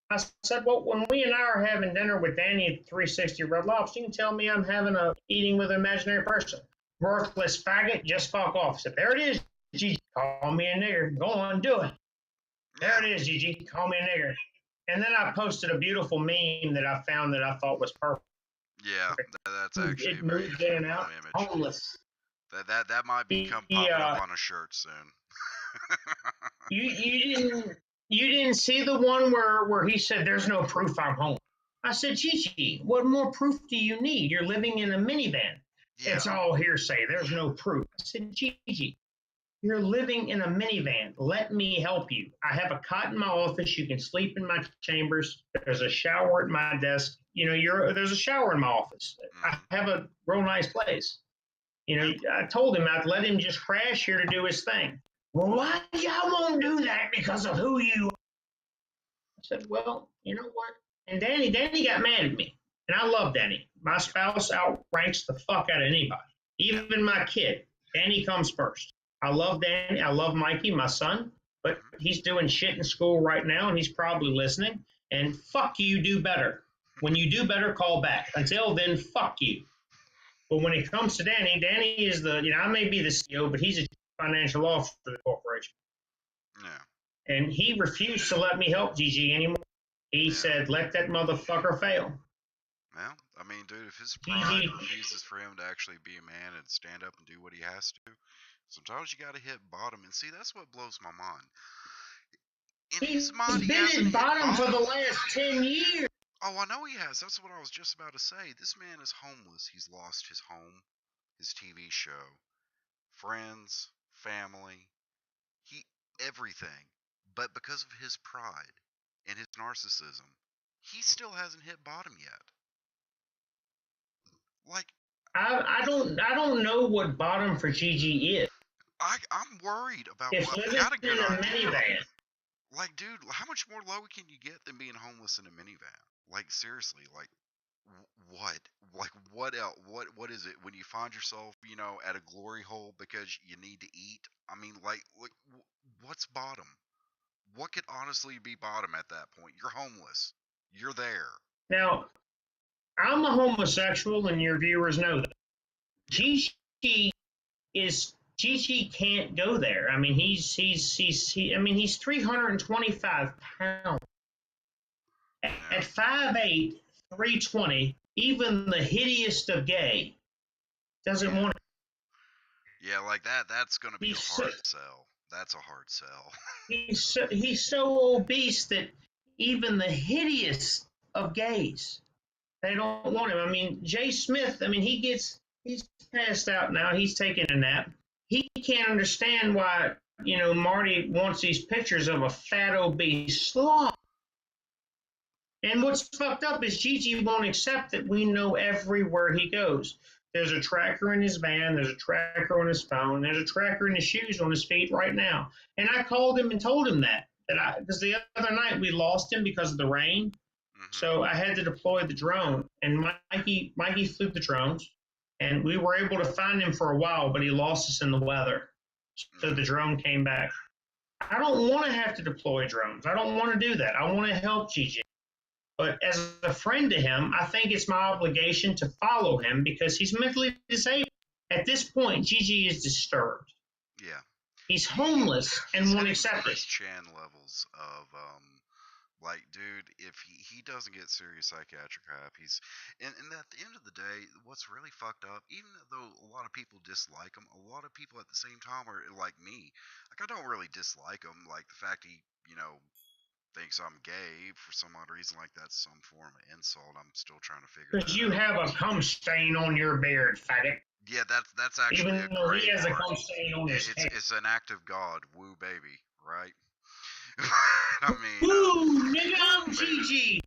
I said, well, when we and I are having dinner with Danny at 360 Red Lobster, you can tell me I'm having a eating with an imaginary person. Worthless faggot, just fuck off. I said, there it is, Call me a nigger. Go on, do it. Yeah. There it is, Gigi. Call me a nigger. And then I posted a beautiful meme that I found that I thought was perfect. Yeah, that's actually It a very moved in and beautiful out, image. homeless. That might become popping up on a shirt soon. You didn't see the one where he said there's no proof I'm home. I said, Gigi, what more proof do you need? You're living in a minivan. Yeah. It's all hearsay. There's no proof. I said, Gigi, you're living in a minivan. Let me help you. I have a cot in my office. You can sleep in my chambers. There's a shower at my desk. There's a shower in my office. I have a real nice place. I told him I'd let him just crash here to do his thing. Well, why y'all won't do that because of who you are? I said, well, you know what? And Danny got mad at me. And I love Danny. My spouse outranks the fuck out of anybody. Even my kid. Danny comes first. I love Danny. I love Mikey, my son. But he's doing shit in school right now, and he's probably listening. And fuck you, do better. When you do better, call back. Until then, fuck you. But when it comes to Danny is I may be the CEO, but he's a financial officer of the corporation. Yeah. And he refused to let me help Gigi anymore. He said, let that motherfucker fail. Well, I mean, dude, if his pride refuses for him to actually be a man and stand up and do what he has to, sometimes you got to hit bottom. And see, that's what blows my mind. In his mind, he hasn't hit bottom for the last 10 years. Oh, I know he has. That's what I was just about to say. This man is homeless. He's lost his home, his TV show, friends, family, everything. But because of his pride and his narcissism, he still hasn't hit bottom yet. Like, I don't know what bottom for Gigi is. I'm worried about what. I got a good idea. Minivan. Like, dude, how much more low can you get than being homeless in a minivan? Like, seriously, like, what? Like, what else? What is it when you find yourself, at a glory hole because you need to eat? I mean, like what's bottom? What could honestly be bottom at that point? You're homeless. You're there. Now, I'm a homosexual, and your viewers know that. Gigi can't go there. I mean, he's 325 pounds. At 5'8", 320, even the hideous of gay doesn't want it. Yeah, like that's going to be a hard sell. That's a hard sell. He's so obese that even the hideous of gays, they don't want him. I mean, Jay Smith, he's passed out now. He's taking a nap. He can't understand why, Marty wants these pictures of a fat, obese sloth. And what's fucked up is Gigi won't accept that we know everywhere he goes. There's a tracker in his van. There's a tracker on his phone. There's a tracker in his shoes on his feet right now. And I called him and told him because the other night we lost him because of the rain. So I had to deploy the drone. And Mikey flew the drones. And we were able to find him for a while, but he lost us in the weather. So the drone came back. I don't want to have to deploy drones. I don't want to do that. I want to help Gigi. But as a friend to him, I think it's my obligation to follow him because he's mentally disabled. At this point, Gigi is disturbed. Yeah. He's homeless and won't accept it. Chan levels of like, dude, if he doesn't get serious psychiatric help, and at the end of the day, what's really fucked up, even though a lot of people dislike him, a lot of people at the same time are like me. Like, I don't really dislike him. Like, the fact he, thinks I'm gay for some odd reason, like that's some form of insult. I'm still trying to figure that out. Because you have a cum stain on your beard, faggot. Yeah, that's actually even though he has a cum stain on his head. It's an act of God, woo baby, right? I mean, woo, nigga, I'm Gigi.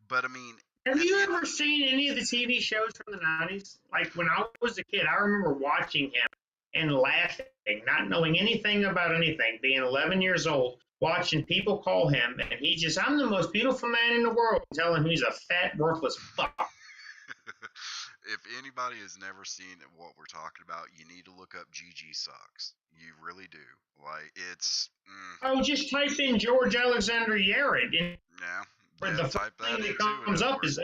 But I mean, have you ever seen any of the TV shows from the 90s? Like, when I was a kid, I remember watching him and laughing, not knowing anything about anything, being 11 years old, watching people call him, and I'm the most beautiful man in the world, tell him he's a fat, worthless fuck. If anybody has never seen what we're talking about, you need to look up Gigi Sucks. You really do. Like, it's... Oh, just type in George Alexander Yared. The first thing that comes up is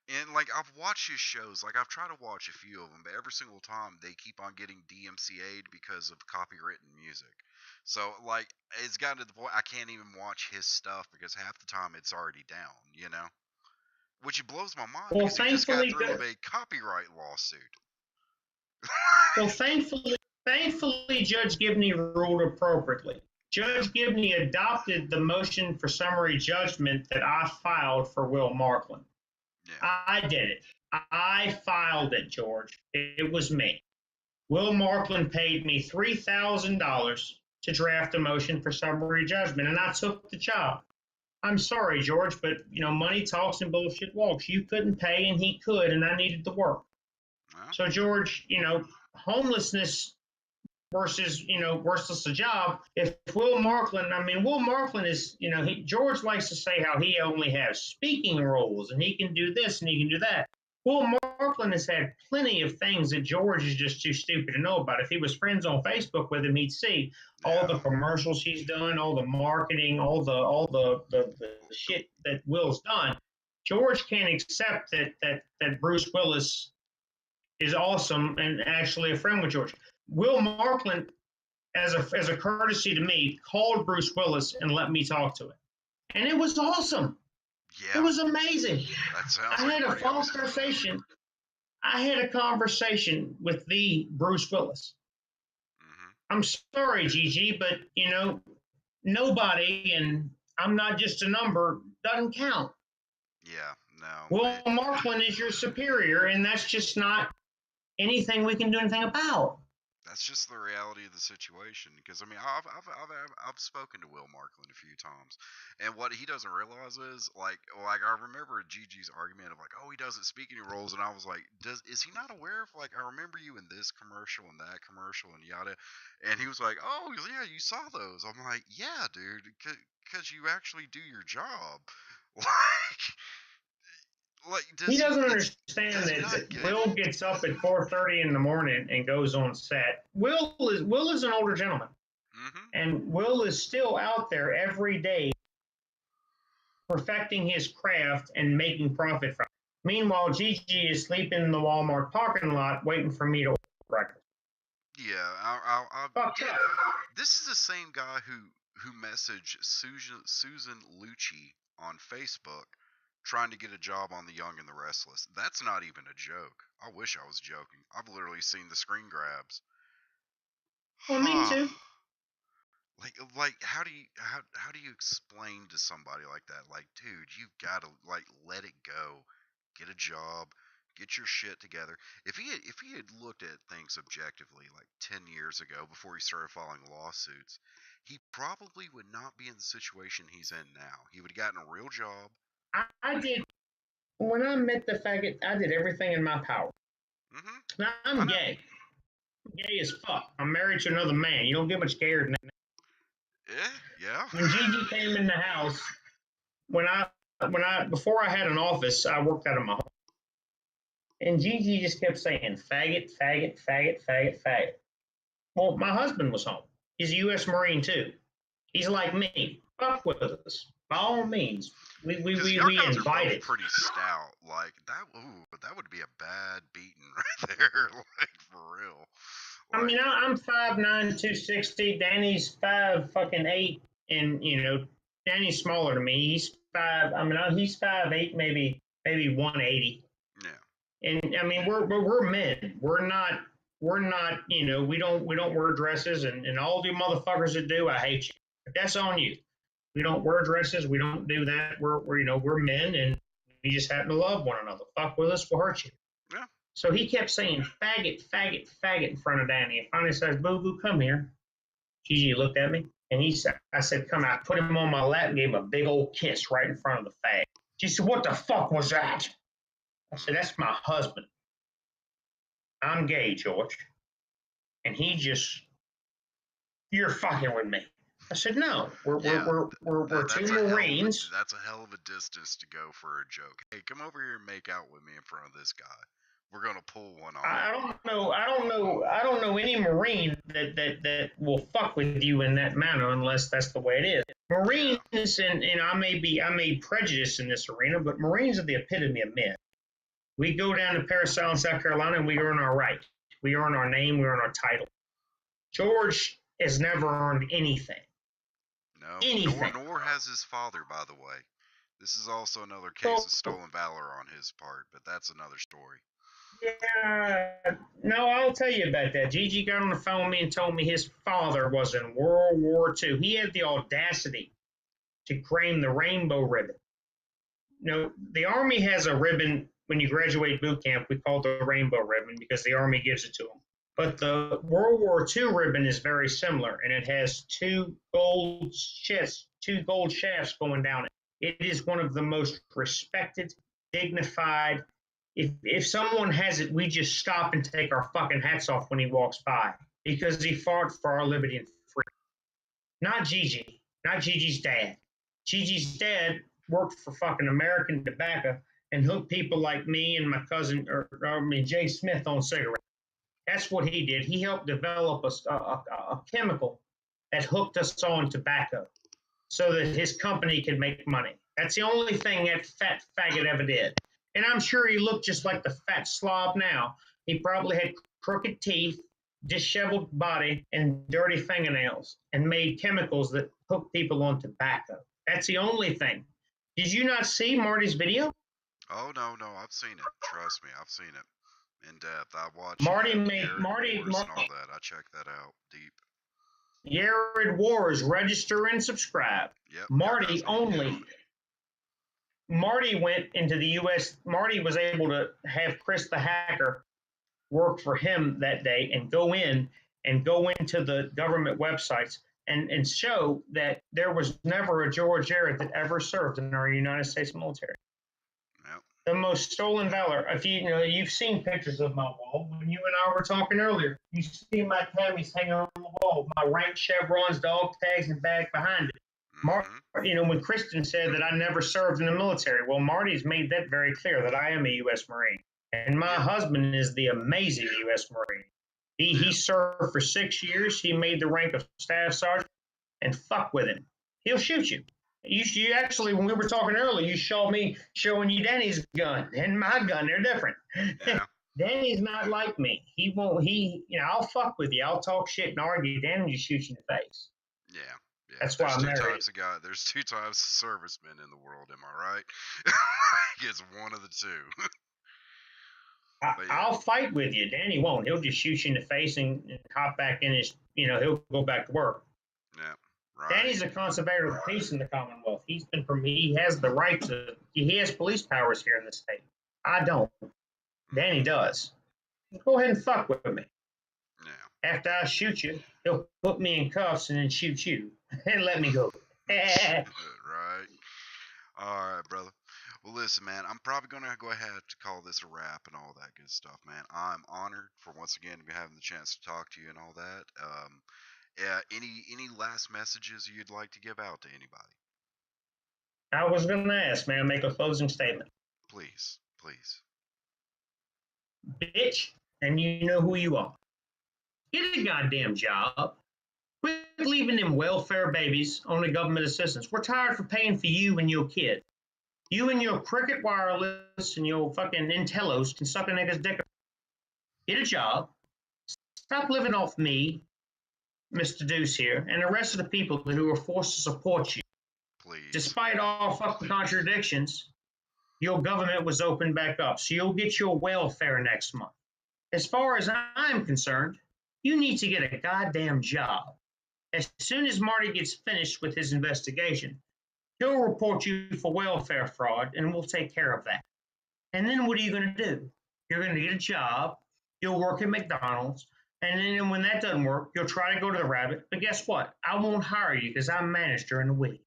And like I've watched his shows, like I've tried to watch a few of them, but every single time they keep on getting DMCA'd because of copywritten music. So like it's gotten to the point I can't even watch his stuff because half the time it's already down, you know? Which blows my mind Well, because he just got thankfully, through with a copyright lawsuit. well, thankfully, Judge Gibney ruled appropriately. Yeah, Judge Gibney adopted the motion for summary judgment that I filed for Will Markland. yeah, I did it. I filed it, George. It was me. Will Markland paid me $3,000 to draft a motion for summary judgment, and I took the job. I'm sorry, George, but money talks and bullshit walks. You couldn't pay, and he could, and I needed the work. well, So, George, homelessness versus a job. If Will Markland, Will Markland is, George likes to say how he only has speaking roles and he can do this and he can do that. Will Markland has had plenty of things that George is just too stupid to know about. If he was friends on Facebook with him, he'd see all the yeah. commercials he's done, all the marketing, all the shit that Will's done. George can't accept that Bruce Willis is awesome and actually a friend with George. Will Markland, as a courtesy to me, called Bruce Willis and let me talk to him, and it was awesome. It Yeah, was amazing. that sounds I like had a pretty awesome. conversation. I had a conversation with the Bruce Willis. Hmm. I'm sorry, Gigi, but nobody, and I'm not just a number, doesn't count. Yeah, no, Will Markland is your superior, and that's just not anything we can do anything about. that's just the reality of the situation. Because I mean, I've spoken to Will Markland a few times, and what he doesn't realize is like I remember Gigi's argument of like, oh, he doesn't speak any roles, and I was like, is he not aware of like I remember you in this commercial and that commercial and yada, and he was like, oh yeah, you saw those. I'm like, yeah, dude, because you actually do your job, like He does he? doesn't It's understand does he not that get Will it? gets up at 4:30 in the morning and goes on set. Will is an older gentleman, Hmm. and Will is still out there every day perfecting his craft and making profit from it. Meanwhile, Gigi is sleeping in the Walmart parking lot waiting for me to order breakfast. Yeah, Fuck yeah. that. This is the same guy who messaged Susan Lucci on Facebook trying to get a job on The Young and the Restless. That's not even a joke. I wish I was joking. I've literally seen the screen grabs. Well, me too. Like how do you explain to somebody like that, like, dude, you've got to like let it go, get a job, get your shit together. If he had looked at things objectively like 10 years ago before he started filing lawsuits, he probably would not be in the situation he's in now. He would have gotten a real job. I did when I met the faggot. I did everything in my power. Mhm. Now I I'm know. gay. I'm gay as fuck. I'm married to another man. You don't get much gayer than that. Yeah. When Gigi came in the house, when I before I had an office, I worked out of my home. And Gigi just kept saying faggot, faggot, faggot, faggot, faggot. Well, my husband was home. He's a U.S. Marine too. He's like me. Fuck with us. By all means. We we Because we, y'all we guys are invite both it. pretty stout. Like that. Ooh, that would be a bad beating right there. Like for real. Like I'm 5'9", 260. Danny's 5'8", and Danny's smaller than me. He's five. He's 5'8", maybe 180. yeah. And we're men. We're not. We don't wear dresses, and all the motherfuckers that do, I hate you. But that's on you. We don't wear dresses. We don't do that. We're men, and we just happen to love one another. Fuck with us, we'll hurt you. Yeah. So he kept saying faggot, faggot, faggot in front of Danny. And finally says, Boo Boo, come here. Gigi looked at me, and I said, come out. Put him on my lap and gave him a big old kiss right in front of the fag. She said, what the fuck was that? I said, that's my husband. I'm gay, George. And he just, you're fucking with me. I said, no, we're two Marines. That's a hell of a distance to go for a joke. Hey, come over here and make out with me in front of this guy. We're gonna pull one on I him. don't know any Marine that will fuck with you in that manner unless that's the way it is. Marines, and I may be prejudiced in this arena, but Marines are the epitome of men. We go down to Parris Island, South Carolina, and we earn our right. We earn our name, we earn our title. George has never earned anything. No, Anything. nor has his father, by the way. This is also another case of stolen valor on his part, but that's another story. Yeah, no, I'll tell you about that. Gigi got on the phone with me and told me his father was in World War II. He had the audacity to claim the rainbow ribbon. The Army has a ribbon when you graduate boot camp. We call it the rainbow ribbon because the Army gives it to them. But the World War II ribbon is very similar, and it has two gold shafts going down it. It is one of the most respected, dignified. If someone has it, we just stop and take our fucking hats off when he walks by because he fought for our liberty and freedom. Not Gigi, not Gigi's dad. Gigi's dad worked for fucking American Tobacco and hooked people like me and my cousin, Jay Smith, on cigarettes. That's what he did. He helped develop a chemical that hooked us on tobacco so that his company could make money. That's the only thing that fat faggot ever did. And I'm sure he looked just like the fat slob now. He probably had crooked teeth, disheveled body, and dirty fingernails, and made chemicals that hook people on tobacco. That's the only thing. Did you not see Marty's video? Oh, no, I've seen it. Trust me, I've seen it in depth. I watched Marty Yared made Marty Wars and all that. I checked that out deep. Yared Wars, register and subscribe. Yep. Marty only. Marty went into the U.S. Marty was able to have Chris the hacker work for him that day and go into the government websites and show that there was never a George Yared that ever served in our United States military. Yep. The most stolen valor. If you've seen pictures of my wall. When you and I were talking earlier, you see my Tammys hanging on the wall, my rank chevrons, dog tags, and bag behind it. When Kristen said that I never served in the military, well, Marty's made that very clear that I am a U.S. Marine. And my husband is the amazing U.S. Marine. He served for 6 years. He made the rank of staff sergeant, and fuck with him. He'll shoot you. You actually, when we were talking earlier, you showed me showing you Danny's gun and my gun. They're different. Yeah. Danny's not like me. He won't. I'll fuck with you. I'll talk shit and argue. Danny will just shoot you in the face. Yeah. That's why I'm married. There's two types of servicemen in the world. Am I right? It's one of the two. I'll fight with you. Danny won't. He'll just shoot you in the face and hop back in his. He'll go back to work. Yeah. Right. Danny's a conservator of peace in the Commonwealth. He has the right to. He has police powers here in the state. I don't. Danny does. Go ahead and fuck with me. Yeah. After I shoot you, he'll put me in cuffs and then shoot you and let me go. Right. All right, brother. Well, listen, man, I'm probably going to go ahead to call this a wrap and all that good stuff, man. I'm honored for once again to be having the chance to talk to you and all that. Any last messages you'd like to give out to anybody? I was going to ask, man, make a closing statement. Please. Bitch, and you know who you are. Get a goddamn job. Quit leaving them welfare babies on the government assistance. We're tired for paying for you and your kid. You and your Cricket Wireless and your fucking Intellos can suck a nigga's dick. Get a job. Stop living off me, Mr. Deuce here, and the rest of the people who are forced to support you. Please. Despite all fucking contradictions, your government was opened back up, so you'll get your welfare next month. As far as I'm concerned, you need to get a goddamn job. As soon as Marty gets finished with his investigation, he'll report you for welfare fraud, and we'll take care of that. And then what are you going to do? You're going to get a job, you'll work at McDonald's, and then when that doesn't work, you'll try to go to the Rabbit. But guess what? I won't hire you because I'm managed during the week.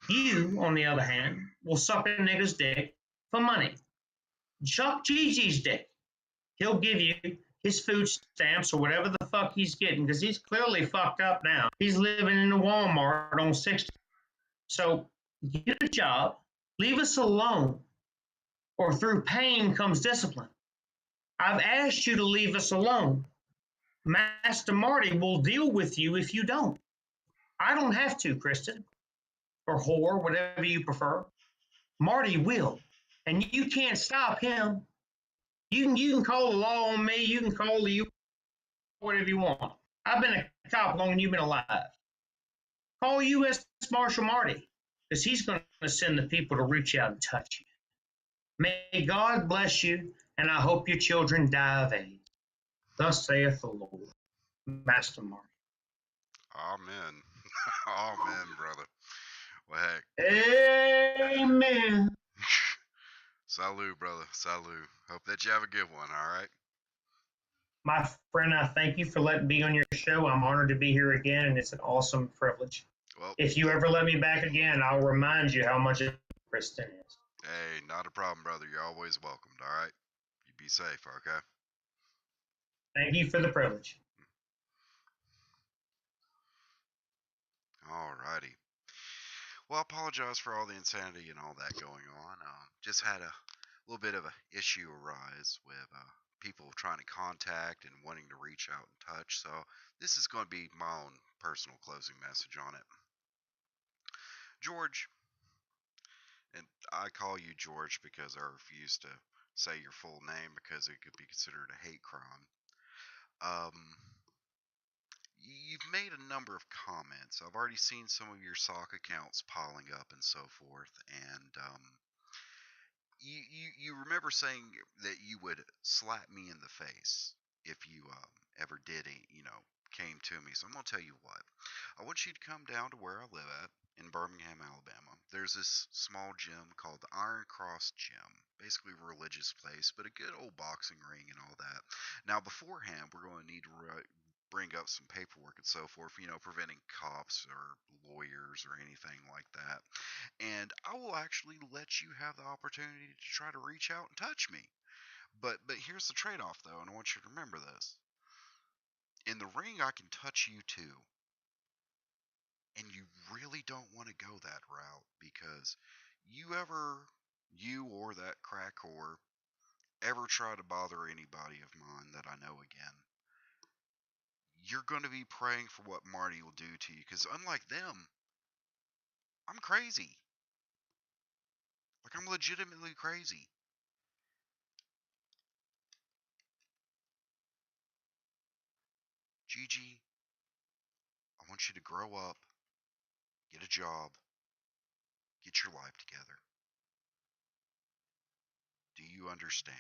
You, on the other hand, will suck a nigga's dick for money. Suck Gigi's dick. He'll give you his food stamps or whatever the fuck he's getting because he's clearly fucked up now. He's living in a Walmart on 60. So get a job, leave us alone, or through pain comes discipline. I've asked you to leave us alone. Master Marty will deal with you if you don't. I don't have to, Kristen, or whore, whatever you prefer. Marty will, and you can't stop him. You can call the law on me. You can call the whatever you want. I've been a cop longer than you've been alive. Call U.S. Marshal Marty, because he's going to send the people to reach out and touch you. May God bless you, and I hope your children die of AIDS. Thus saith the Lord, Master Marty. Amen. Amen, brother. Well, heck. Amen. Salute, brother. Salute. Hope that you have a good one, all right? My friend, I thank you for letting me on your show. I'm honored to be here again, and it's an awesome privilege. Well, If you ever let me back again, I'll remind you how much Kristen is. hey, not a problem, brother. You're always welcomed, all right? You be safe, okay? Thank you for the privilege. All righty. Well, I apologize for all the insanity and all that going on. Just had a little bit of an issue arise with people trying to contact and wanting to reach out and touch. So this is going to be my own personal closing message on it. George, and I call you George because I refuse to say your full name because it could be considered a hate crime. You've made a number of comments. I've already seen some of your sock accounts piling up and so forth, and you remember saying that you would slap me in the face if you ever did it, came to me. So I'm gonna tell you what. I want you to come down to where I live at in Birmingham, Alabama. There's this small gym called the Iron Cross Gym. Basically a religious place, but a good old boxing ring and all that. Now beforehand, we're going to need to bring up some paperwork and so forth, preventing cops or lawyers or anything like that. And I will actually let you have the opportunity to try to reach out and touch me. But here's the trade-off though, and I want you to remember this. In the ring I can touch you too. And you really don't want to go that route because you or that crack whore ever try to bother anybody of mine that I know again, you're going to be praying for what Marty will do to you because unlike them, I'm crazy. Like, I'm legitimately crazy. Gigi, I want you to grow up, get a job, get your life together. Do you understand?